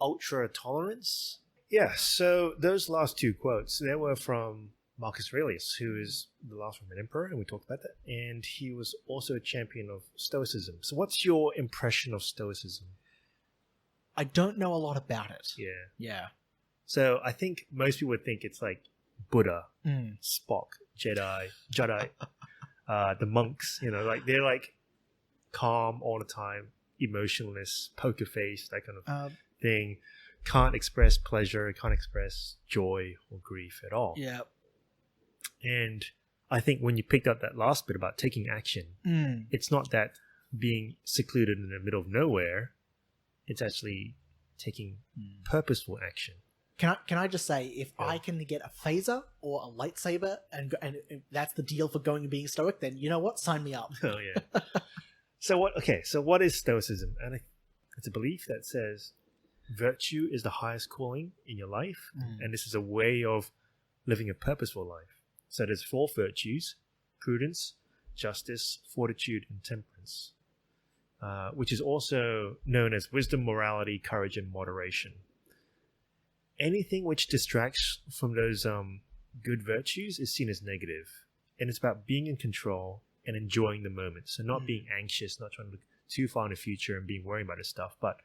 ultra tolerance. Yeah. So those last two quotes, they were from Marcus Aurelius, who is the last Roman emperor, and we talked about that. And he was also a champion of Stoicism. So what's your impression of Stoicism? I don't know a lot about it. Yeah. So I think most people would think it's like Buddha, Spock, Jedi, the monks, like they're like calm all the time, emotionless, poker face, that kind of thing. Can't express pleasure, can't express joy or grief at all. Yeah. And I think when you picked up that last bit about taking action, it's not that being secluded in the middle of nowhere. It's actually taking purposeful action. Can I just say, if I can get a phaser or a lightsaber and that's the deal for going and being stoic, then you know what? Sign me up. Oh yeah. So what is Stoicism? And it's a belief that says virtue is the highest calling in your life, and this is a way of living a purposeful life. So there's 4 virtues: prudence, justice, fortitude, and temperance, which is also known as wisdom, morality, courage, and moderation. Anything which distracts from those good virtues is seen as negative, and it's about being in control and enjoying the moment. So not being anxious, not trying to look too far in the future and being worried about this stuff, but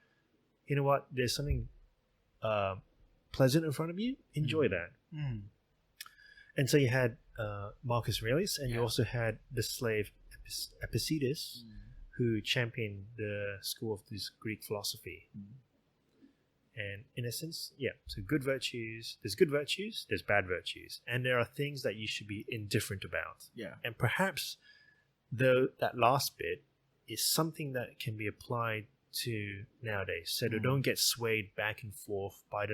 you know what? There's something pleasant in front of you. Enjoy that. And so you had Marcus Aurelius, and you also had the slave Epictetus, who championed the school of this Greek philosophy. And in essence, so good virtues, there's bad virtues, and there are things that you should be indifferent about. Yeah. And perhaps though that last bit is something that can be applied to nowadays, so they don't get swayed back and forth by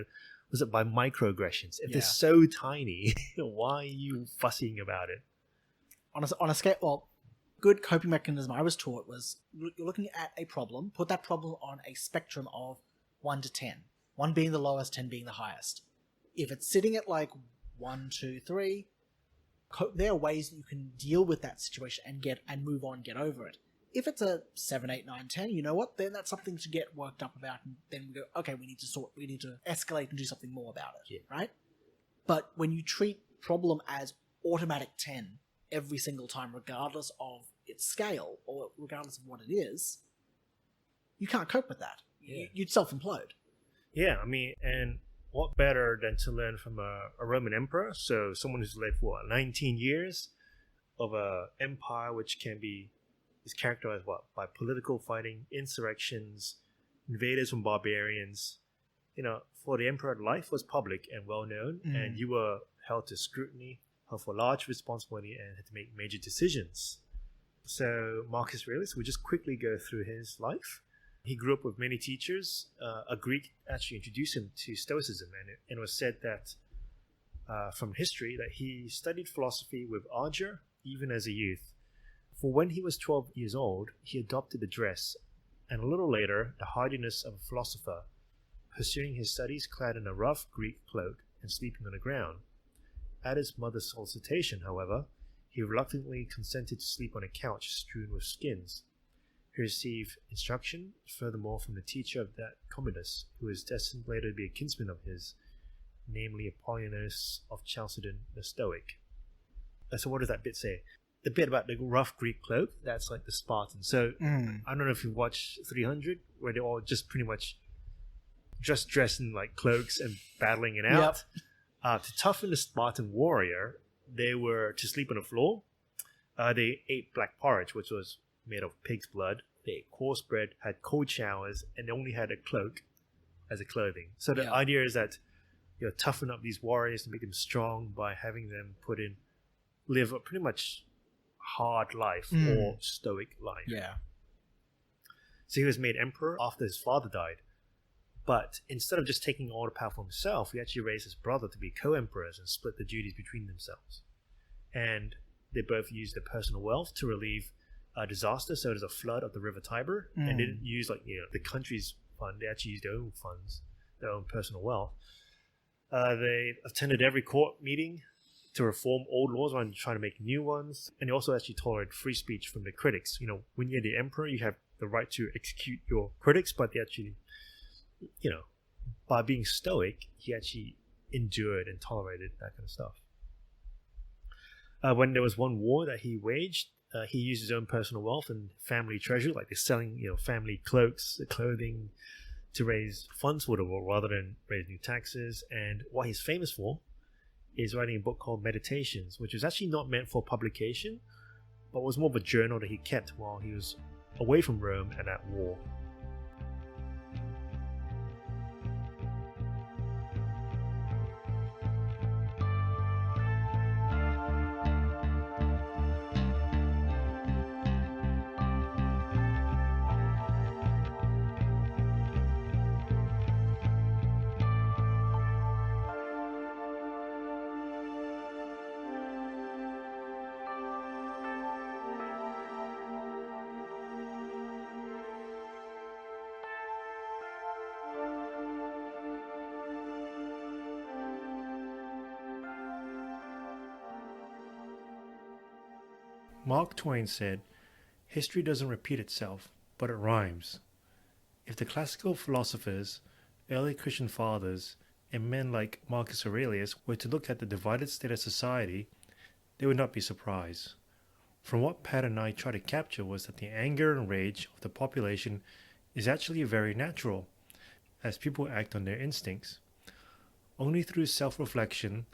microaggressions. If they're so tiny, why are you fussing about it? On a scale, well, good coping mechanism I was taught was you're looking at a problem, put that problem on a spectrum of 1 to 10. 1 being the lowest, 10 being the highest. If it's sitting at like 1, 2, 3, there are ways that you can deal with that situation and move on, get over it. If it's a 7, 8, 9, 10, you know what? Then that's something to get worked up about, and then we go, okay, we need to escalate and do something more about it, right? But when you treat problem as automatic 10 every single time, regardless of its scale or regardless of what it is, you can't cope with that. Yeah. You'd self-implode. Yeah, I mean, and what better than to learn from a Roman emperor? So someone who's lived for 19 years of a empire which is characterized by political fighting, insurrections, invaders from barbarians. You know, for the emperor, life was public and well known, and you were held to scrutiny, held for large responsibility, and had to make major decisions. So Marcus Aurelius, we'll just quickly go through his life. He grew up with many teachers. A Greek actually introduced him to Stoicism, and it was said that from history that he studied philosophy with ardor even as a youth. For when he was 12 years old, he adopted the dress, and a little later, the hardiness of a philosopher, pursuing his studies clad in a rough Greek cloak and sleeping on the ground. At his mother's solicitation, however, he reluctantly consented to sleep on a couch strewn with skins. He received instruction, furthermore, from the teacher of that Commodus, who was destined later to be a kinsman of his, namely Apollonius of Chalcedon the Stoic. So what does that bit say? The bit about the rough Greek cloak, that's like the Spartans. So I don't know if you watched 300, where they're all just pretty much just dressed in like cloaks and battling it out. To toughen the Spartan warrior, they were to sleep on the floor. They ate black porridge, which was made of pig's blood. They ate coarse bread, had cold showers, and they only had a cloak as a clothing. So the idea is that you toughen up these warriors to make them strong by having them live a pretty much hard life or stoic life. Yeah. So he was made emperor after his father died. But instead of just taking all the power for himself, he actually raised his brother to be co-emperors and split the duties between themselves. And they both used their personal wealth to relieve a disaster. So there's a flood of the river Tiber, and they didn't use the country's fund. They actually used their own funds, their own personal wealth. They attended every court meeting to reform old laws while trying to make new ones. And they also actually tolerated free speech from the critics. You know, when you're the emperor, you have the right to execute your critics, but they actually, by being stoic, he actually endured and tolerated that kind of stuff. When there was one war that he waged, he used his own personal wealth and family treasure, like they're selling, family cloaks, clothing, to raise funds for the war rather than raise new taxes. And what he's famous for is writing a book called Meditations, which was actually not meant for publication, but was more of a journal that he kept while he was away from Rome and at war. Mark Twain said, "History doesn't repeat itself, but it rhymes." If the classical philosophers, early Christian fathers, and men like Marcus Aurelius were to look at the divided state of society, they would not be surprised. From what pattern I try to capture was that the anger and rage of the population is actually very natural, as people act on their instincts. Only through self-reflection,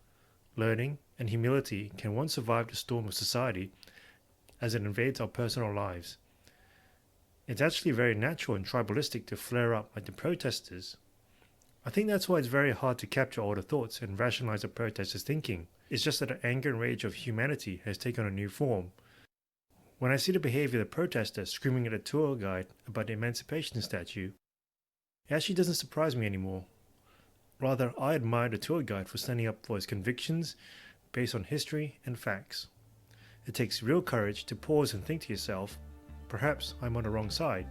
learning, and humility can one survive the storm of society as it invades our personal lives. It's actually very natural and tribalistic to flare up like the protesters. I think that's why it's very hard to capture all the thoughts and rationalize a protester's thinking. It's just that the anger and rage of humanity has taken a new form. When I see the behavior of the protester screaming at a tour guide about the Emancipation statue, it actually doesn't surprise me anymore. Rather, I admire the tour guide for standing up for his convictions based on history and facts. It takes real courage to pause and think to yourself, perhaps I'm on the wrong side.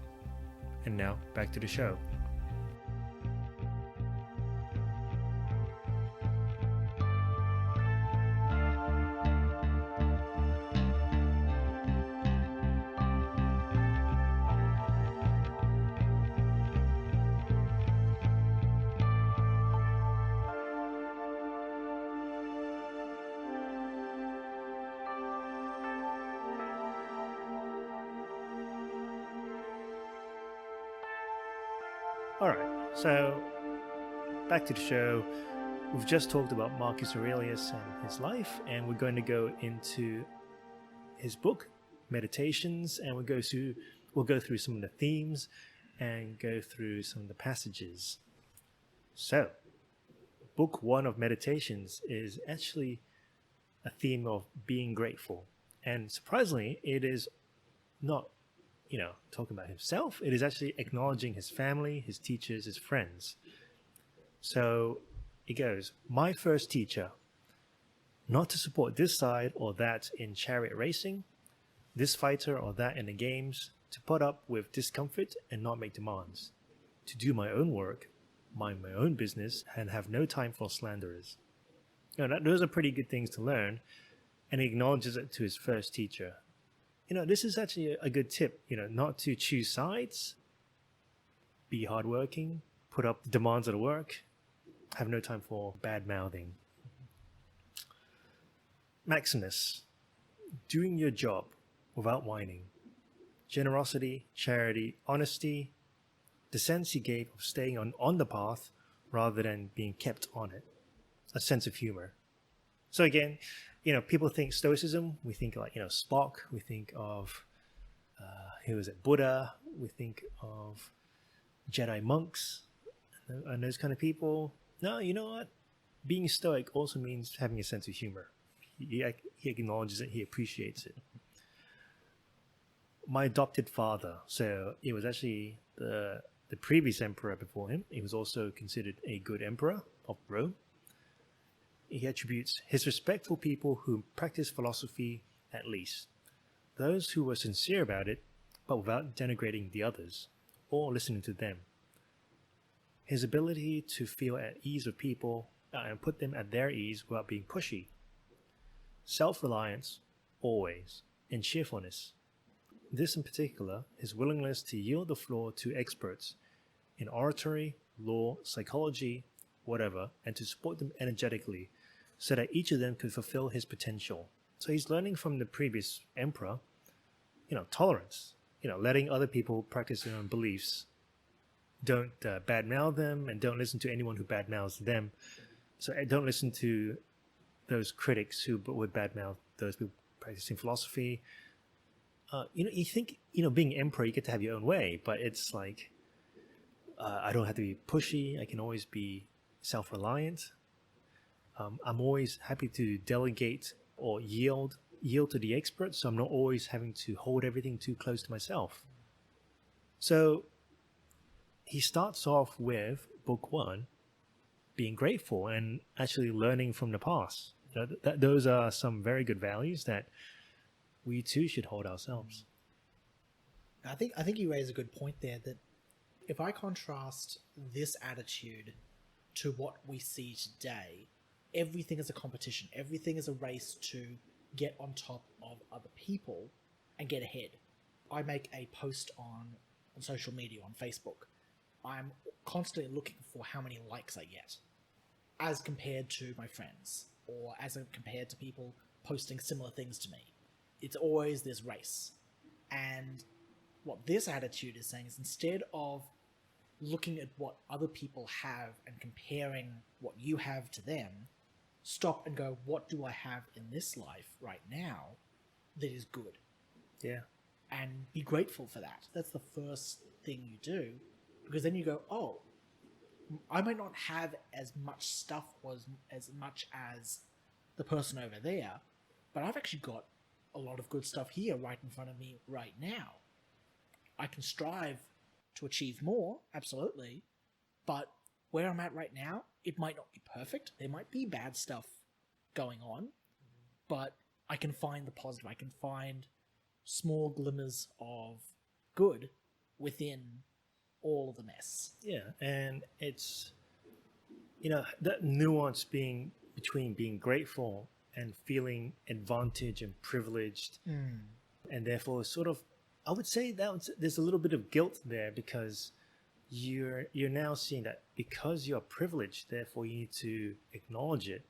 And now, back to the show. Alright, so back to the show. We've just talked about Marcus Aurelius and his life, and we're going to go into his book, Meditations, and we'll go through some of the themes and go through some of the passages. So, book 1 of Meditations is actually a theme of being grateful. And surprisingly, it is not talking about himself. It is actually acknowledging his family, his teachers, his friends. So it goes, my first teacher, not to support this side or that in chariot racing, this fighter or that in the games, to put up with discomfort and not make demands, to do my own work, mind my own business, and have no time for slanderers. Those are pretty good things to learn, and he acknowledges it to his first teacher. This is actually a good tip, not to choose sides, be hardworking, put up the demands of the work, have no time for bad mouthing. Maximus, doing your job without whining. Generosity, charity, honesty, the sense he gave of staying on the path rather than being kept on it. A sense of humor. So again, people think Stoicism, we think like, Spock, we think of, Buddha, we think of Jedi monks and those kind of people. No, you know what? Being Stoic also means having a sense of humor. He acknowledges it, he appreciates it. My adopted father, so it was actually the previous emperor before him. He was also considered a good emperor of Rome. He attributes his respect for people who practice philosophy at least, those who were sincere about it, but without denigrating the others, or listening to them. His ability to feel at ease with people and put them at their ease without being pushy. Self-reliance, always, and cheerfulness. This in particular, his willingness to yield the floor to experts in oratory, law, psychology, whatever, and to support them energetically so that each of them could fulfill his potential. So he's learning from the previous emperor, tolerance, letting other people practice their own beliefs. Don't badmouth them, and don't listen to anyone who badmouths them. So don't listen to those critics who would badmouth those people practicing philosophy. You think, being emperor, you get to have your own way, but it's like, I don't have to be pushy. I can always be self-reliant. I'm always happy to delegate or yield to the experts, so I'm not always having to hold everything too close to myself. So he starts off with book 1 being grateful and actually learning from the past. Those are some very good values that we too should hold ourselves. I think you raise a good point there, that if I contrast this attitude to what we see today, everything is a competition. Everything is a race to get on top of other people and get ahead. I make a post on social media, on Facebook. I'm constantly looking for how many likes I get as compared to my friends, or as compared to people posting similar things to me. It's always this race. And what this attitude is saying is, instead of looking at what other people have and comparing what you have to them, stop and go, what do I have in this life right now that is good? Yeah. And be grateful for that. That's the first thing you do, because then you go, oh, I might not have as much stuff or as much as the person over there, but I've actually got a lot of good stuff here right in front of me right now. I can strive to achieve more, absolutely, but where I'm at right now, it might not be perfect. There might be bad stuff going on, but I can find the positive. I can find small glimmers of good within all of the mess. Yeah, and it's, that nuance between being grateful and feeling advantaged and privileged, and therefore sort of, I would say there's a little bit of guilt there, because you're now seeing that because you're privileged, therefore you need to acknowledge it,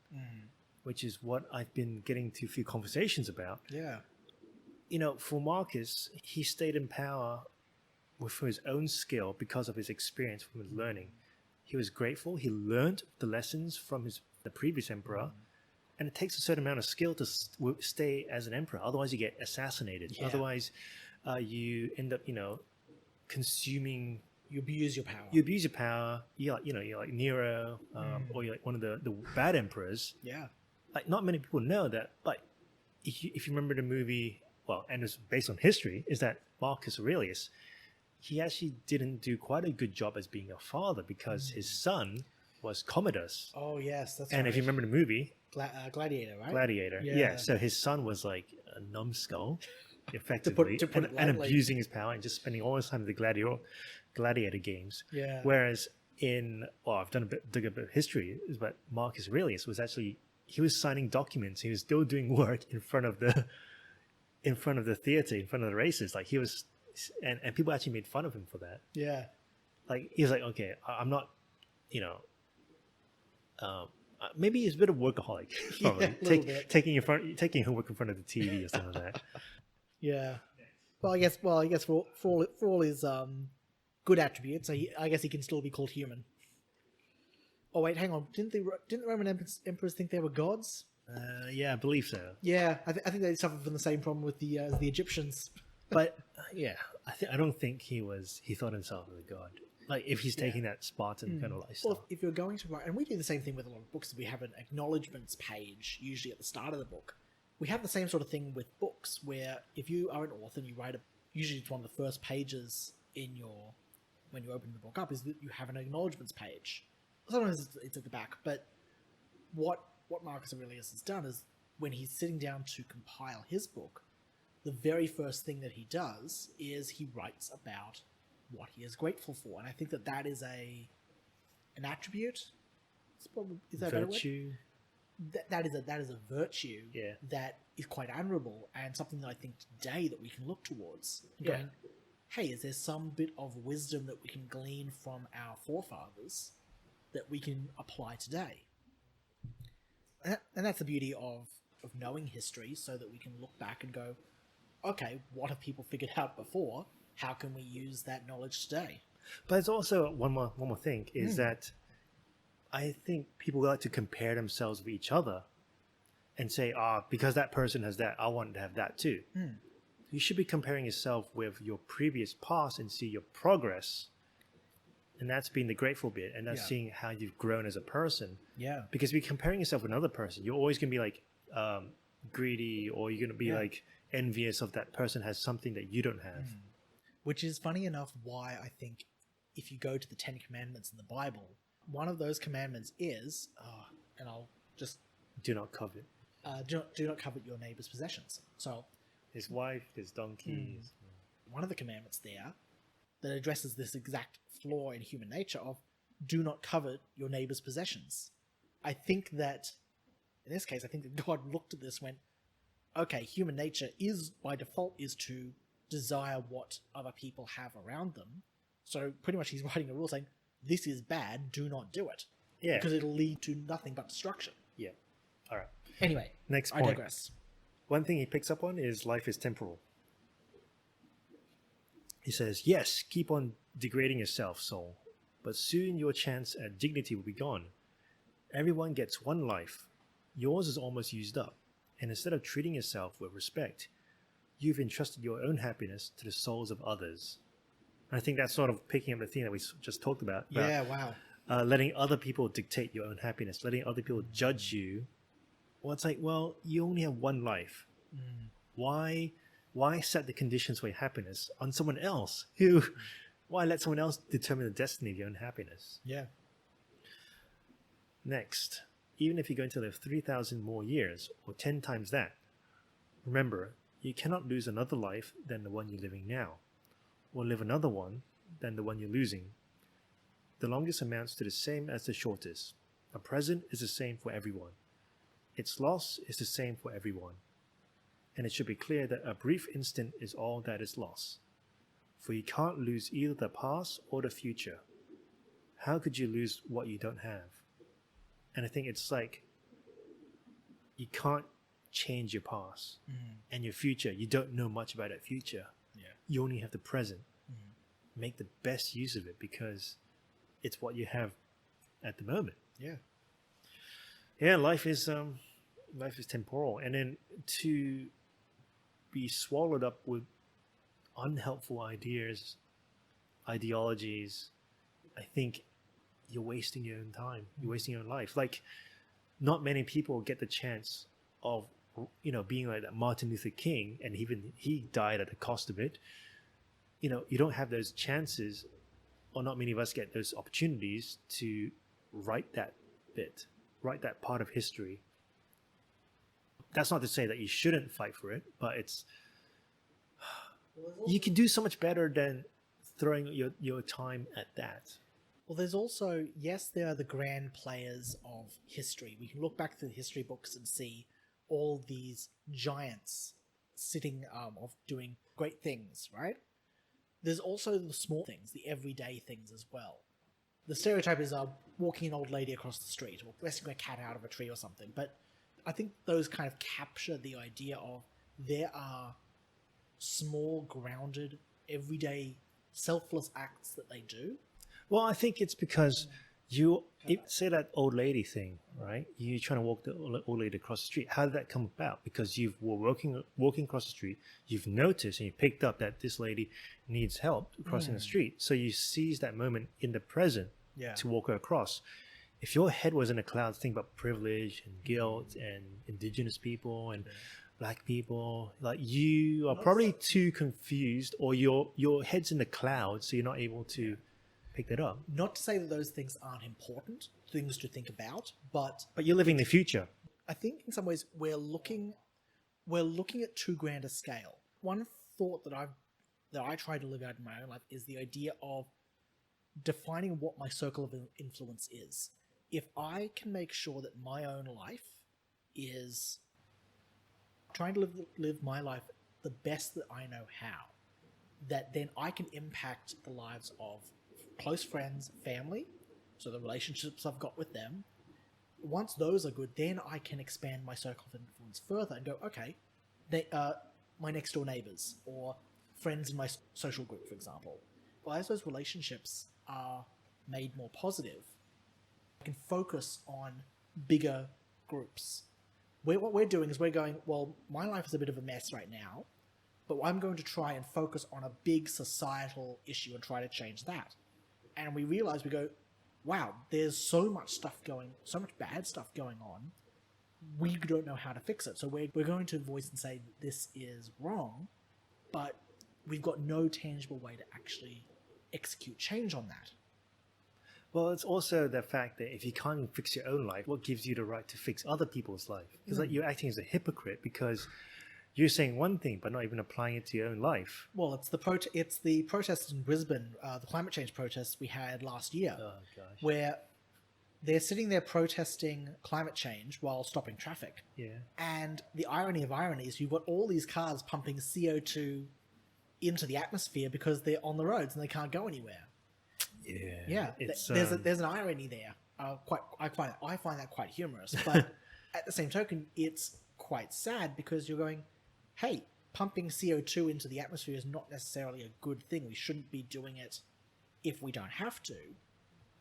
which is what I've been getting to a few conversations about. Yeah. For Marcus, he stayed in power with his own skill because of his experience from his learning. He was grateful. He learned the lessons from the previous emperor, and it takes a certain amount of skill to stay as an emperor. Otherwise, you get assassinated. Yeah. Otherwise, you end up, consuming. You abuse your power. You're like Nero, or you're like one of the bad emperors. Yeah. Like, not many people know that. Like, if you remember the movie, and it's based on history, is that Marcus Aurelius, he actually didn't do quite a good job as being a father, because his son was Commodus. Oh yes, that's right. And if you remember the movie, Gladiator, right? Gladiator, yeah. So his son was like a numbskull, effectively, to put it and abusing his power and just spending all his time in the gladiator games. Yeah. Whereas I've done dug a bit of history, but Marcus Aurelius was actually, he was signing documents. He was still doing work in front of the theater, in front of the races. Like, he was, and people actually made fun of him for that. Yeah. Like, he was like, okay, I'm not, maybe he's a bit of workaholic, probably. Taking homework in front of the TV or something like that. Yeah. Well, I guess for all his good attributes, I guess he can still be called human. Oh wait, hang on. Didn't the Roman emperors think they were gods? Yeah, I believe so. Yeah, I think they suffered from the same problem with the Egyptians. But I don't think he thought himself as a god. Like, if he's taking that Spartan kind of lifestyle. Well, if you're going to write, and we do the same thing with a lot of books, we have an acknowledgements page usually at the start of the book. We have the same sort of thing with books, where if you are an author and you write usually it's one of the first pages when you open the book up, is that you have an acknowledgements page. Sometimes it's at the back, but what Marcus Aurelius has done is, when he's sitting down to compile his book, the very first thing that he does is he writes about what he is grateful for, and I think that is an attribute. Is that virtue? That is a virtue. Yeah. That is quite admirable, and something that I think today that we can look towards. Yeah. Going, hey, is there some bit of wisdom that we can glean from our forefathers that we can apply today? And that's the beauty of knowing history, so that we can look back and go, okay, what have people figured out before? How can we use that knowledge today? But it's also one more thing, is that I think people like to compare themselves with each other and say, because that person has that, I want to have that too. You should be comparing yourself with your previous past and see your progress. And that's being the grateful bit, and that's seeing how you've grown as a person. Yeah. Because if you're comparing yourself with another person, you're always going to be like greedy, or you're going to be like envious of that person has something that you don't have. Which is funny enough why I think if you go to the 10 Commandments in the Bible, one of those commandments is, and I'll just... Do not covet. Do not covet your neighbor's possessions. So... his wife, his donkey. One of the commandments there that addresses this exact flaw in human nature of do not covet your neighbor's possessions. I think that, in this case, I think that God looked at this and went, okay, human nature is, by default, is to desire what other people have around them. So pretty much he's writing a rule saying, this is bad, do not do it. Yeah. Because it'll lead to nothing but destruction. Yeah. All right. Anyway, next point. I digress. One thing he picks up on is life is temporal. He says, yes, keep on degrading yourself, soul, but soon your chance at dignity will be gone. Everyone gets one life. Yours is almost used up. And instead of treating yourself with respect, you've entrusted your own happiness to the souls of others. And I think that's sort of picking up the thing that we just talked about. Yeah, wow. Letting other people dictate your own happiness, letting other people judge you. Well, it's like, well, you only have one life. Why set the conditions for your happiness on someone else? Why let someone else determine the destiny of your own happiness? Yeah. Next, even if you're going to live 3,000 more years or 10 times that, Remember, you cannot lose another life than the one you're living now, or live another one than the one you're losing. The longest amounts to the same as the shortest. A present is the same for everyone. Its loss is the same for everyone. And it should be clear that a brief instant is all that is lost. For you can't lose either the past or the future. How could you lose what you don't have? And I think it's like, you can't change your past and your future. You don't know much about that future. Yeah. You only have the present. Make the best use of it because it's what you have at the moment. Yeah, life is temporal, and then to be swallowed up with unhelpful ideas, ideologies, I think you're wasting your own time. You're wasting your own life. Like, not many people get the chance of, you know, being like that Martin Luther King, and even he died at the cost of it. You know, you don't have those chances, or not many of us get those opportunities to write that bit, write that part of history. That's not to say that you shouldn't fight for it, but it's, you can do so much better than throwing your time at that. Well, there's also, yes, there are the grand players of history. We can look back through the history books and see all these giants sitting of doing great things, right? There's also the small things, the everyday things as well. The stereotype is walking an old lady across the street or rescuing a cat out of a tree or something, but I think those kind of capture the idea of there are small, grounded, everyday, selfless acts that they do. Well, I think it's because say that old lady thing, right? You're trying to walk the old lady across the street. How did that come about? Because you were walking across the street, you've noticed and you picked up that this lady needs help crossing the street. So you seize that moment in the present to walk her across. If your head was in the clouds, think about privilege and guilt and indigenous people and black people, like, you are probably too confused, or your head's in the clouds, so you're not able to pick that up. Not to say that those things aren't important, things to think about, but you're living the future. I think in some ways we're looking at too grand a scale. One thought that I try to live out in my own life is the idea of defining what my circle of influence is. If I can make sure that my own life is trying to live my life the best that I know how, that then I can impact the lives of close friends, family, so the relationships I've got with them. Once those are good, then I can expand my circle of influence further and go, okay, my next door neighbors or friends in my social group, for example. Well, as those relationships are made more positive, I can focus on bigger groups. What we're doing is we're going, well, my life is a bit of a mess right now, but I'm going to try and focus on a big societal issue and try to change that. And we realize, we go, wow, there's so much bad stuff going on. We don't know how to fix it. So we're going to voice and say this is wrong, but we've got no tangible way to actually execute change on that. Well, it's also the fact that if you can't even fix your own life, what gives you the right to fix other people's life? Because like, you're acting as a hypocrite because you're saying one thing but not even applying it to your own life. Well, it's the protests in Brisbane, the climate change protests we had last year, where they're sitting there protesting climate change while stopping traffic. Yeah. And the irony of irony is you've got all these cars pumping CO2 into the atmosphere because they're on the roads and they can't go anywhere. Yeah. There's an irony there. I find that quite humorous, but at the same token, it's quite sad because you're going, hey, pumping CO2 into the atmosphere is not necessarily a good thing. We shouldn't be doing it if we don't have to.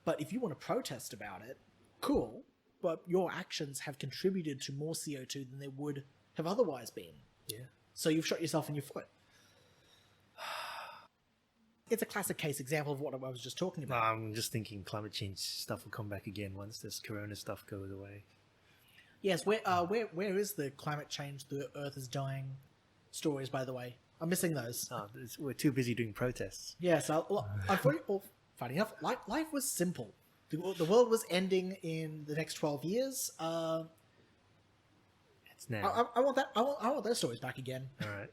But if you want to protest about it, cool. But your actions have contributed to more CO2 than they would have otherwise been. Yeah. So you've shot yourself in your foot. It's a classic case example of what I was just talking about. I'm just thinking climate change stuff will come back again once this corona stuff goes away. Yes, where is the climate change, the earth is dying stories, by the way? I'm missing those. We're too busy doing protests. Yes, funny enough, life was simple. The world was ending in the next 12 years. It's now. I want that. I want those stories back again. All right.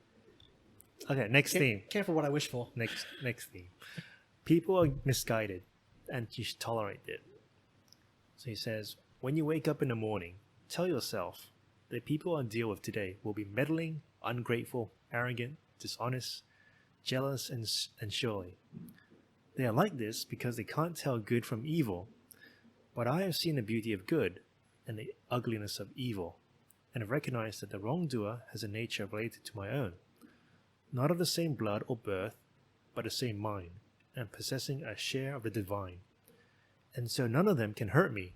Okay, next theme. Careful what I wish for. Next theme. People are misguided, and you should tolerate it. So he says, when you wake up in the morning, tell yourself that people I deal with today will be meddling, ungrateful, arrogant, dishonest, jealous, and surely. They are like this because they can't tell good from evil. But I have seen the beauty of good and the ugliness of evil, and have recognized that the wrongdoer has a nature related to my own, not of the same blood or birth, but the same mind, and possessing a share of the divine. And so none of them can hurt me.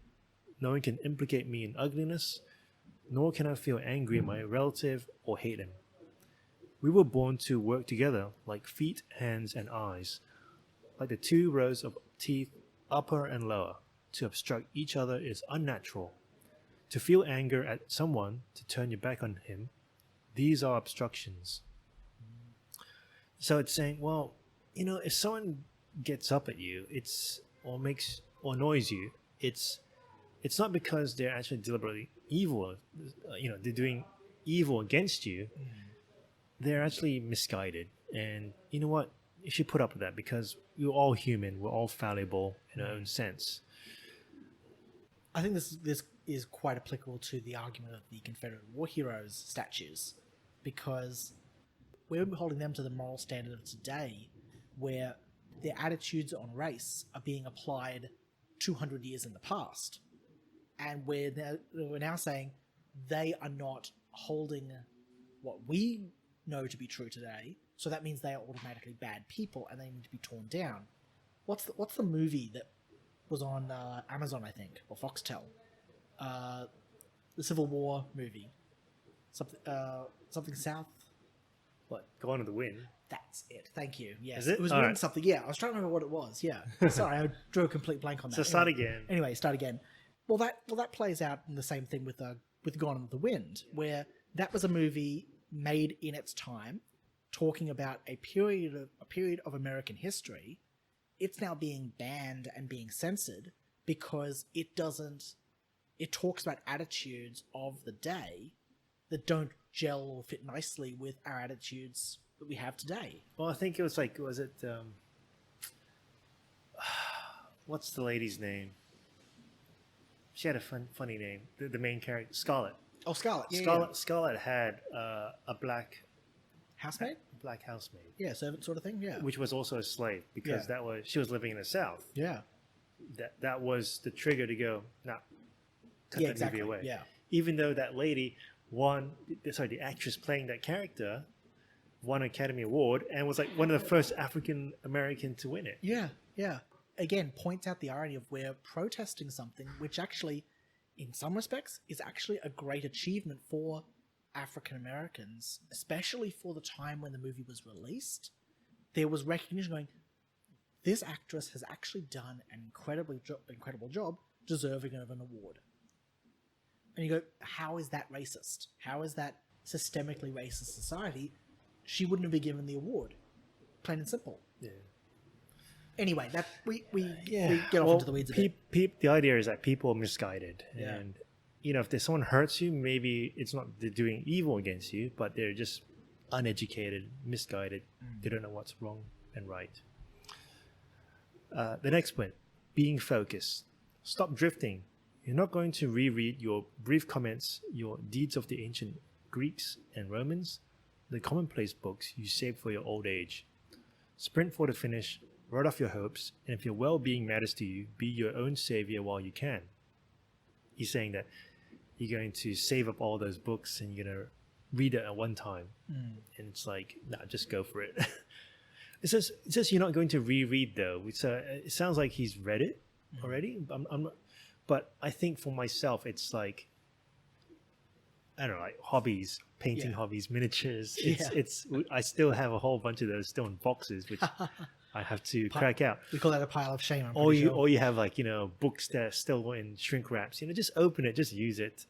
No one can implicate me in ugliness, nor can I feel angry at my relative or hate him. We were born to work together like feet, hands, and eyes, like the 2 rows of teeth, upper and lower. To obstruct each other is unnatural. To feel anger at someone, to turn your back on him, these are obstructions. So it's saying, well, if someone gets up at you, or annoys you, it's not because they're actually deliberately evil. They're doing evil against you. They're actually misguided, and you know what? You should put up with that because we're all human. We're all fallible in our own sense. I think this is quite applicable to the argument of the Confederate war heroes statues, because we're holding them to the moral standard of today, where their attitudes on race are being applied 200 years in the past, and we're now saying they are not holding what we know to be true today, so that means they are automatically bad people and they need to be torn down. What's the movie that was on Amazon, I think, or Foxtel? The Civil War movie. Something South. What? Gone with the Wind? That's it. Thank you. Yes. Is it? It was All something. Yeah, I was trying to remember what it was. Yeah. Sorry, I drew a complete blank on that. So start again. Anyway, start again. Well, that plays out in the same thing with Gone with the Wind, where that was a movie made in its time, talking about a period of American history. It's now being banned and being censored because it talks about attitudes of the day that don't gel or fit nicely with our attitudes that we have today. Well, I think it was what's the lady's name? She had a funny name. The main character, Scarlett. Oh, Scarlett. Yeah, Scarlett. yeah. Scarlett had a black Housemaid? Black housemaid. Yeah, servant sort of thing. Yeah. Which was also a slave because she was living in the South. Yeah. That was the trigger to go, cut that movie away. Yeah. Even though that lady the actress playing that character won an Academy Award and was like one of the first African American to win it. Yeah, yeah. Again, points out the irony of we're protesting something which actually, in some respects, is actually a great achievement for African Americans, especially for the time when the movie was released. There was recognition going, this actress has actually done an incredible job, deserving of an award. And you go, how is that racist? How is that systemically racist society? She wouldn't have been given the award. Plain and simple. Yeah. Anyway, that we get off into the weeds a bit. The idea is that people are misguided. Yeah. And, if someone hurts you, maybe it's not they're doing evil against you, but they're just uneducated, misguided. They don't know what's wrong and right. The next point, being focused. Stop drifting. You're not going to reread your brief comments, your deeds of the ancient Greeks and Romans, the commonplace books you saved for your old age. Sprint for the finish, write off your hopes, and if your well-being matters to you, be your own savior while you can. He's saying that you're going to save up all those books and you're going to read it at one time. And it's like, just go for it. It says you're not going to reread though. It sounds like he's read it already. But I think for myself, it's like, I don't know, like hobbies, painting hobbies, miniatures. I still have a whole bunch of those still in boxes, which I have to crack out. We call that a pile of shame. Or you have like, books that are still in shrink wraps. Just open it, just use it.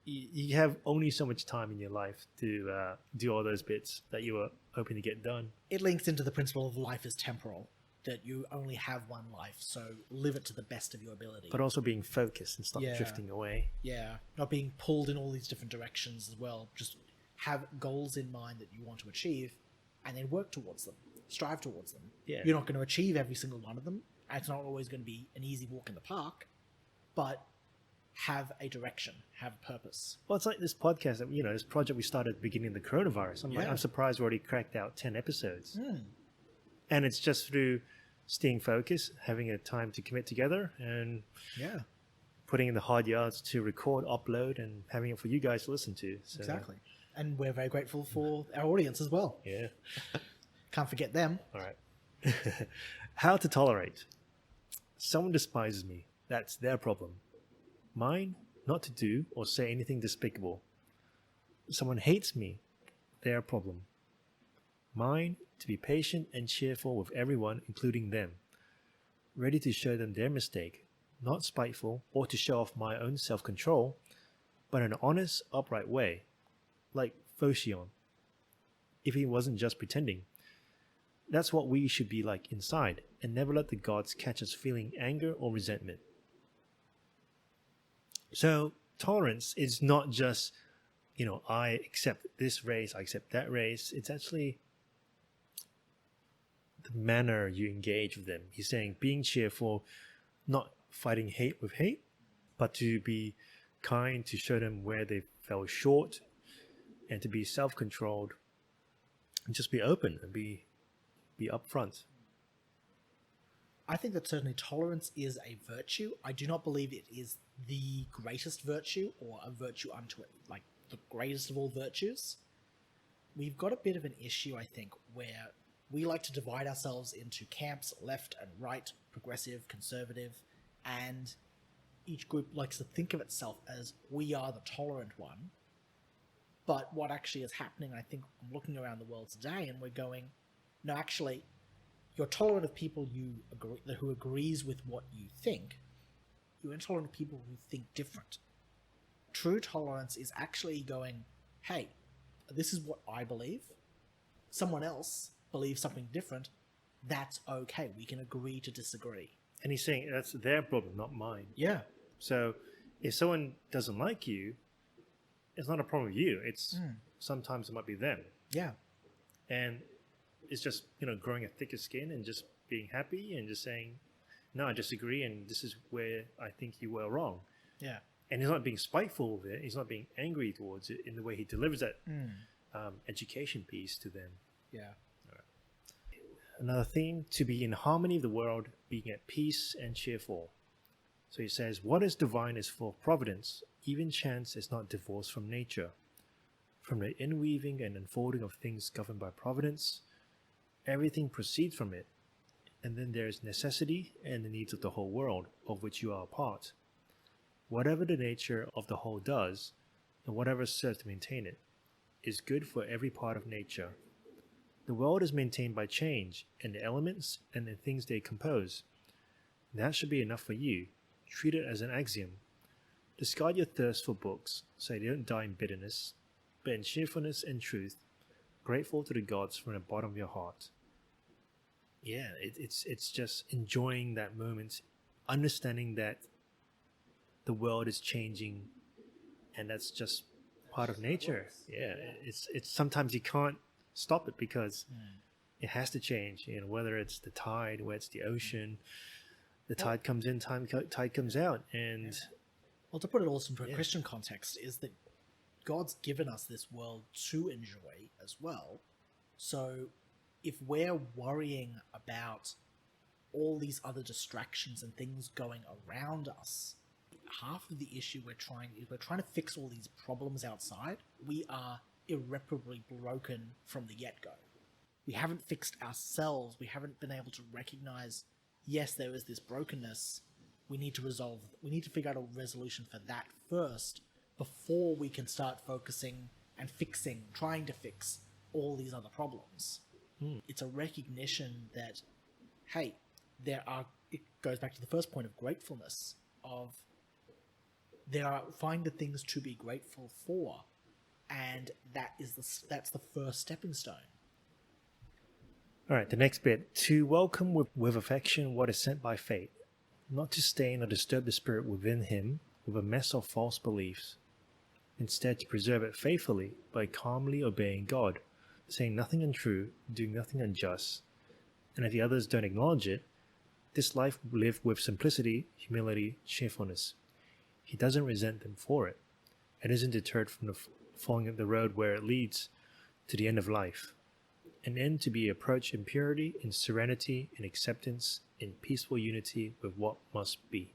You have only so much time in your life to do all those bits that you were hoping to get done. It links into the principle of life is temporal. that you only have one life, so live it to the best of your ability. But also being focused and stop drifting away. Yeah, not being pulled in all these different directions as well. Just have goals in mind that you want to achieve, and then work towards them, strive towards them. Yeah. You're not going to achieve every single one of them. It's not always going to be an easy walk in the park, but have a direction, have a purpose. Well, it's like this podcast, that this project we started at the beginning of the coronavirus. I'm surprised we already cracked out 10 episodes. And it's just through staying focused, having a time to commit together, and putting in the hard yards to record, upload, and having it for you guys to listen to. So, Exactly. And we're very grateful for our audience as well. Yeah. Can't forget them. All right. How to tolerate. Someone despises me. That's their problem. Mine, not to do or say anything despicable. Someone hates me. Their problem. Mine, to be patient and cheerful with everyone, including them. Ready to show them their mistake. Not spiteful or to show off my own self-control, but in an honest, upright way. Like Phocion. If he wasn't just pretending. That's what we should be like inside, and never let the gods catch us feeling anger or resentment. So, tolerance is not just, I accept this race, I accept that race. It's actually the manner you engage with them. He's saying being cheerful, not fighting hate with hate, but to be kind, to show them where they fell short, and to be self-controlled, and just be open and be upfront. I think that certainly tolerance is a virtue. I do not believe it is the greatest virtue or a virtue unto it, like the greatest of all virtues. We've got a bit of an issue, I think, where we like to divide ourselves into camps, left and right, progressive, conservative, and each group likes to think of itself as we are the tolerant one. But what actually is happening, I think, I'm looking around the world today and we're going, no, actually, you're tolerant of people who agrees with what you think. You're intolerant of people who think different. True tolerance is actually going, hey, this is what I believe. Someone else believes something different. That's okay. We can agree to disagree. And he's saying that's their problem, not mine. Yeah. So if someone doesn't like you, it's not a problem with you. It's sometimes it might be them. Yeah. And it's just, growing a thicker skin and just being happy and just saying, no, I disagree and this is where I think you were wrong. Yeah. And he's not being spiteful with it. He's not being angry towards it in the way he delivers that education piece to them. Yeah. Another theme, to be in harmony with the world, being at peace and cheerful. So he says, what is divine is full of providence. Even chance is not divorced from nature. From the inweaving and unfolding of things governed by providence, everything proceeds from it. And then there is necessity and the needs of the whole world, of which you are a part. Whatever the nature of the whole does, and whatever serves to maintain it, is good for every part of nature. The world is maintained by change, and the elements and the things they compose. That should be enough for you. Treat it as an axiom. Discard your thirst for books, so they don't die in bitterness, but in cheerfulness and truth, grateful to the gods from the bottom of your heart. Yeah, it's just enjoying that moment, understanding that the world is changing, and that's just part of nature. Yeah, it's sometimes you can't stop it because it has to change. Whether it's the tide, whether it's the ocean, the tide comes in, tide comes out, and well, to put it also into a Christian context, is that God's given us this world to enjoy as well. So if we're worrying about all these other distractions and things going around us, half of the issue we're trying to fix all these problems outside. We are irreparably broken from the get-go. We haven't fixed ourselves. We haven't been able to recognize, yes, there is this brokenness. We need to figure out a resolution for that first before we can start focusing and trying to fix all these other problems. It's a recognition that, hey, it goes back to the first point of gratefulness, of find the things to be grateful for, and that's the first stepping stone. All right, the next bit. To welcome with affection what is sent by fate, not to stain or disturb the spirit within him with a mess of false beliefs. Instead, to preserve it faithfully by calmly obeying God, saying nothing untrue, doing nothing unjust. And if the others don't acknowledge it, this life lived with simplicity, humility, cheerfulness. He doesn't resent them for it, and isn't deterred from following the road where it leads to the end of life. An end to be approached in purity, in serenity, in acceptance, in peaceful unity with what must be.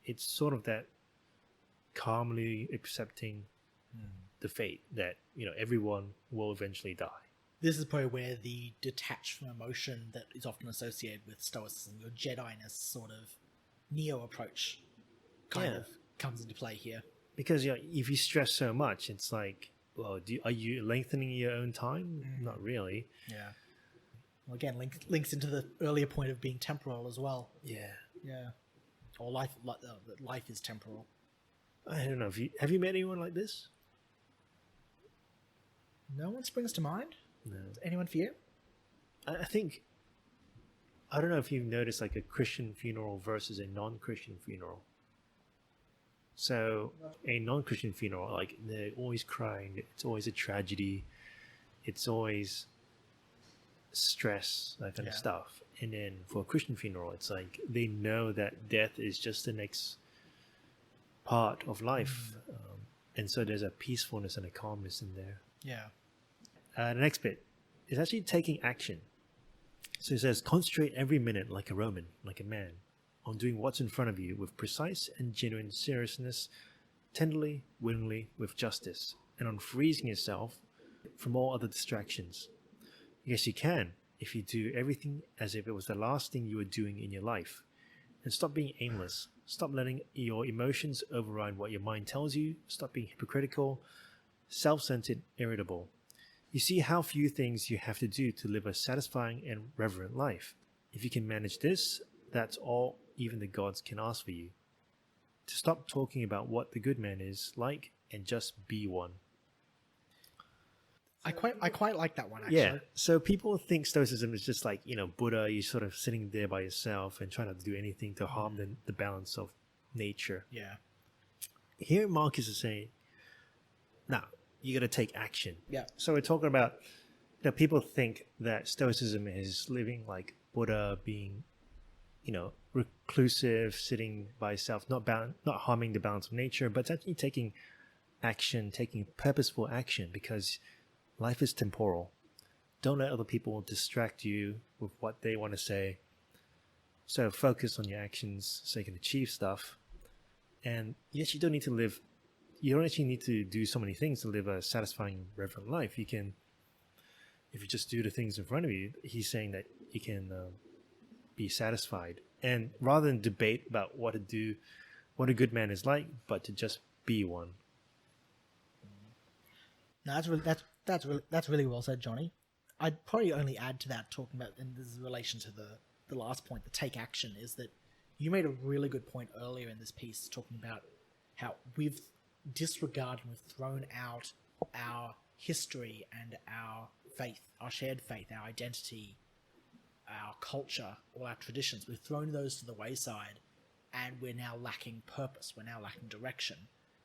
It's sort of that calmly accepting the fate that, you know, everyone will eventually die. This is probably where the detached from emotion that is often associated with Stoicism, your Jedi-ness sort of Neo approach kind of comes into play here. Because, you know, if you stress so much, it's like, well, are you lengthening your own time? Not really. Yeah. Well, again, links into the earlier point of being temporal as well. Yeah. Yeah. Or life is temporal. I don't know. Have you met anyone like this? No one springs to mind? No. Anyone for you? I think, I don't know if you've noticed like a Christian funeral versus a non-Christian funeral. So a non-Christian funeral, like they're always crying. It's always a tragedy. It's always stress, that kind of stuff. And then for a Christian funeral, it's like they know that death is just the next part of life. And so there's a peacefulness and a calmness in there. Yeah. The next bit is actually taking action. So it says, concentrate every minute like a Roman, like a man, on doing what's in front of you with precise and genuine seriousness, tenderly, willingly, with justice, and on freezing yourself from all other distractions. Yes, you can, if you do everything as if it was the last thing you were doing in your life. And stop being aimless. Stop letting your emotions override what your mind tells you. Stop being hypocritical, self-centered, irritable. You see how few things you have to do to live a satisfying and reverent life. If you can manage this, that's all even the gods can ask for you. To stop talking about what the good man is like and just be one. I quite like that one, actually. Yeah. So people think Stoicism is just like, you know, Buddha, you're sort of sitting there by yourself and trying not to do anything to harm the balance of nature. Yeah. Here Marcus is saying, now, you got to take action. Yeah. So we're talking about, you know, people think that Stoicism is living like Buddha, being, you know, reclusive, sitting by yourself, not harming the balance of nature, but it's actually taking action, taking purposeful action, because life is temporal. Don't let other people distract you with what they want to say. So focus on your actions so you can achieve stuff. And yes, you don't need to live, you don't actually need to do so many things to live a satisfying, reverent life. You can, if you just do the things in front of you, he's saying that you can be satisfied. And rather than debate about what to do, what a good man is like, but to just be one. No, that's really well said, Johnny. I'd probably only add to that, talking about, and this is in relation to the last point, the take action, is that you made a really good point earlier in this piece, talking about how we've disregarded and we've thrown out our history and our faith, our shared faith, our identity, our culture, all our traditions. We've thrown those to the wayside, and we're now lacking purpose. We're now lacking direction.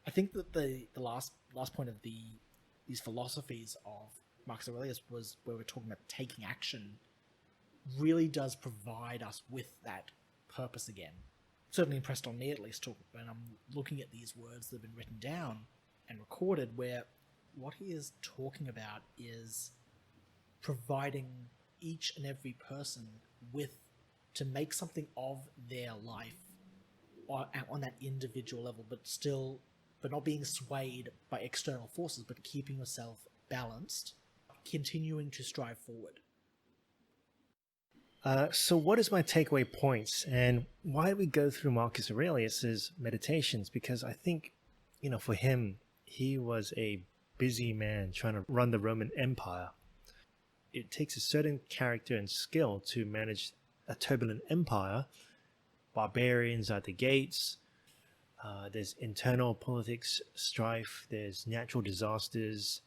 I think that the last point of these philosophies of Marcus Aurelius was where we're talking about taking action, really does provide us with that purpose again. Certainly impressed on me, at least, when I'm looking at these words that have been written down and recorded, where what he is talking about is providing each and every person to make something of their life on that individual level, but not being swayed by external forces, but keeping yourself balanced, continuing to strive forward. So what is my takeaway points, and why do we go through Marcus Aurelius's meditations? Because I think, you know, for him, he was a busy man trying to run the Roman Empire. It takes a certain character and skill to manage a turbulent empire. Barbarians at the gates. There's internal politics, strife. There's natural disasters.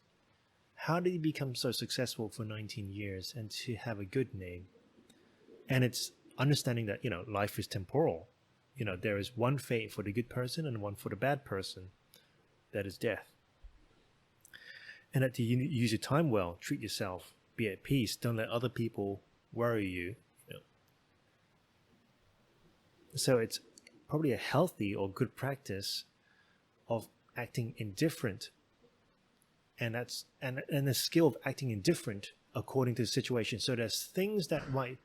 how did he become so successful for 19 years and to have a good name? And it's understanding that, life is temporal. There is one fate for the good person and one for the bad person. That is death. And that you use your time well, treat yourself, be at peace, don't let other people worry you. So it's probably a healthy or good practice of acting indifferent. And that's and the skill of acting indifferent according to the situation. So there's things that might,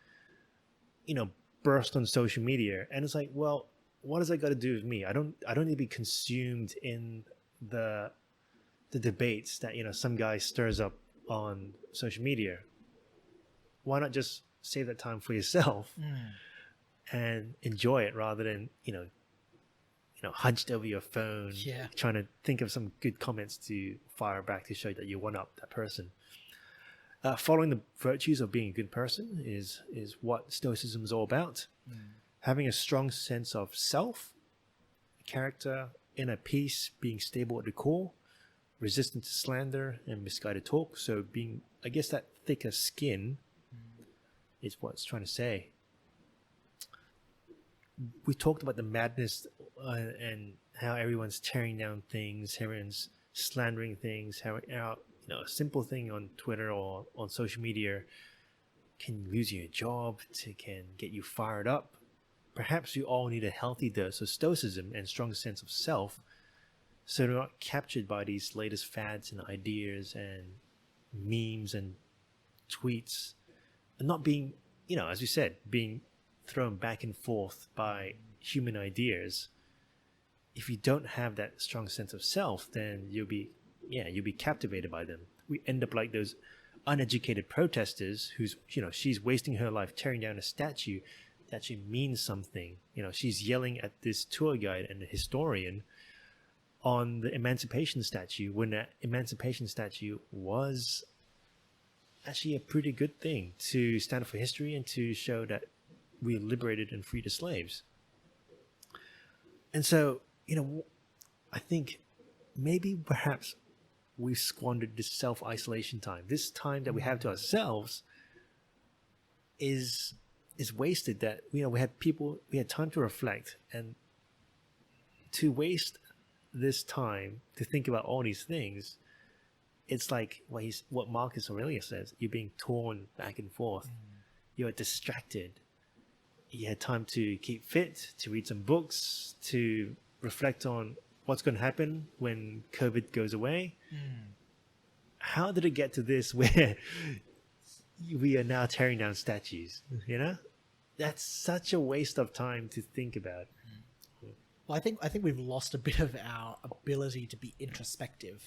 burst on social media, and it's like, well, what does that got to do with me? I don't need to be consumed in the debates that some guy stirs up on social media. Why not just save that time for yourself and enjoy it rather than hunched over your phone, trying to think of some good comments to fire back to show that you one up that person. Following the virtues of being a good person is what Stoicism is all about. Having a strong sense of self, character, inner peace, being stable at the core, resistant to slander and misguided talk. So being, I guess, that thicker skin is what it's trying to say. We talked about the madness and how everyone's tearing down things, everyone's slandering things, how a simple thing on Twitter or on social media can lose your job, can get you fired up. Perhaps you all need a healthy dose of stoicism and strong sense of self, so they're not captured by these latest fads and ideas and memes and tweets, and not being, as you said, being thrown back and forth by human ideas. If you don't have that strong sense of self, then you'll be captivated by them. We end up like those uneducated protesters who's, she's wasting her life tearing down a statue that actually means something. She's yelling at this tour guide and the historian on the emancipation statue when that emancipation statue was actually a pretty good thing to stand up for history and to show that we liberated and freed the slaves. And so, I think maybe perhaps we squandered this self-isolation time. This time that we have to ourselves is wasted. That we had time to reflect, and to waste this time to think about all these things, it's like what Marcus Aurelius says: you're being torn back and forth. You're distracted. You had time to keep fit, to read some books, to reflect on what's going to happen when COVID goes away. How did it get to this where we are now tearing down statues? That's such a waste of time to think about. Well, I think we've lost a bit of our ability to be introspective,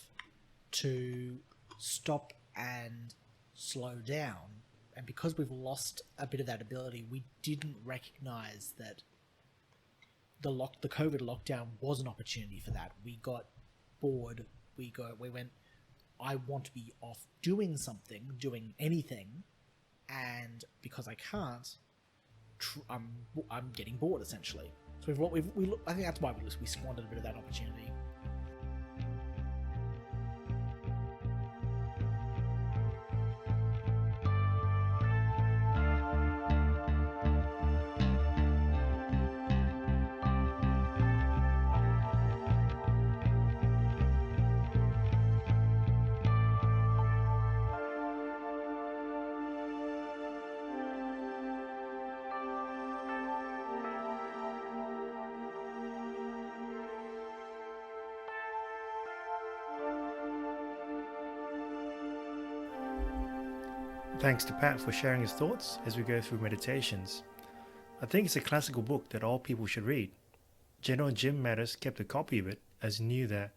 to stop and slow down. And because we've lost a bit of that ability, we didn't recognize that the COVID lockdown was an opportunity for that. We got bored. We went, I want to be off doing something, doing anything, and because I can't, I'm getting bored essentially. So I think that's why we squandered a bit of that opportunity. Thanks to Pat for sharing his thoughts as we go through meditations. I think it's a classical book that all people should read. General Jim Mattis kept a copy of it as he knew that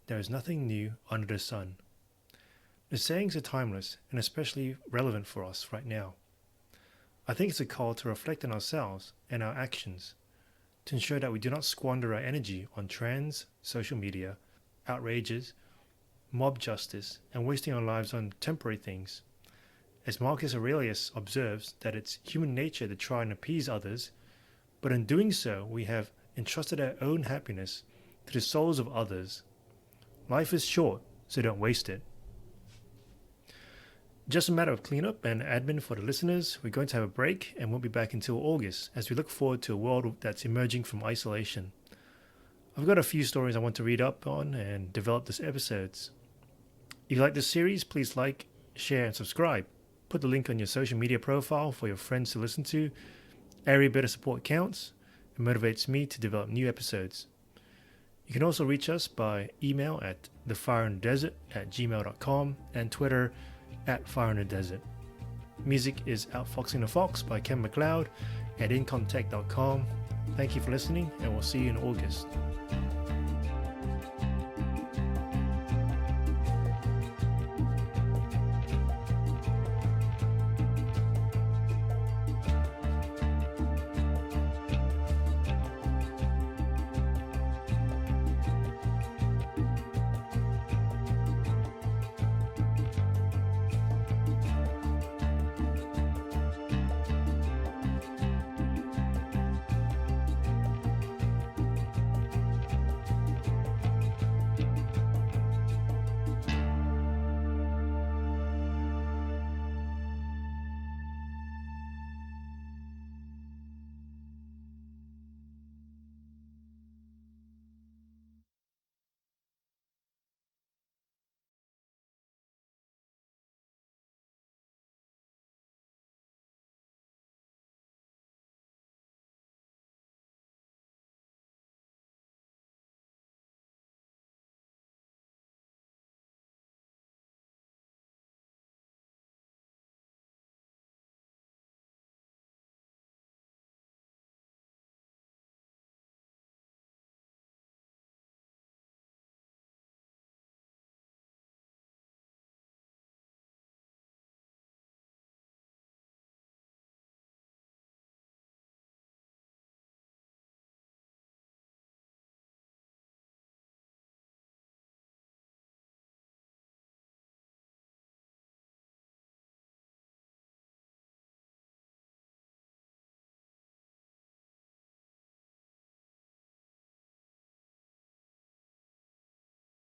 there is nothing new under the sun. The sayings are timeless and especially relevant for us right now. I think it's a call to reflect on ourselves and our actions, to ensure that we do not squander our energy on trends, social media, outrages, mob justice, and wasting our lives on temporary things. As Marcus Aurelius observes that it's human nature to try and appease others, but in doing so we have entrusted our own happiness to the souls of others. Life is short, so don't waste it. Just a matter of cleanup and admin for the listeners. We're going to have a break and won't be back until August as we look forward to a world that's emerging from isolation. I've got a few stories I want to read up on and develop this episodes. If you like this series, please like, share and subscribe. Put the link on your social media profile for your friends to listen to. Every bit of support counts and motivates me to develop new episodes. You can also reach us by email at thefireindthedesert@gmail.com and Twitter @fireindthedesert. Music is Outfoxing the Fox by Ken MacLeod at incontact.com. Thank you for listening, and we'll see you in August.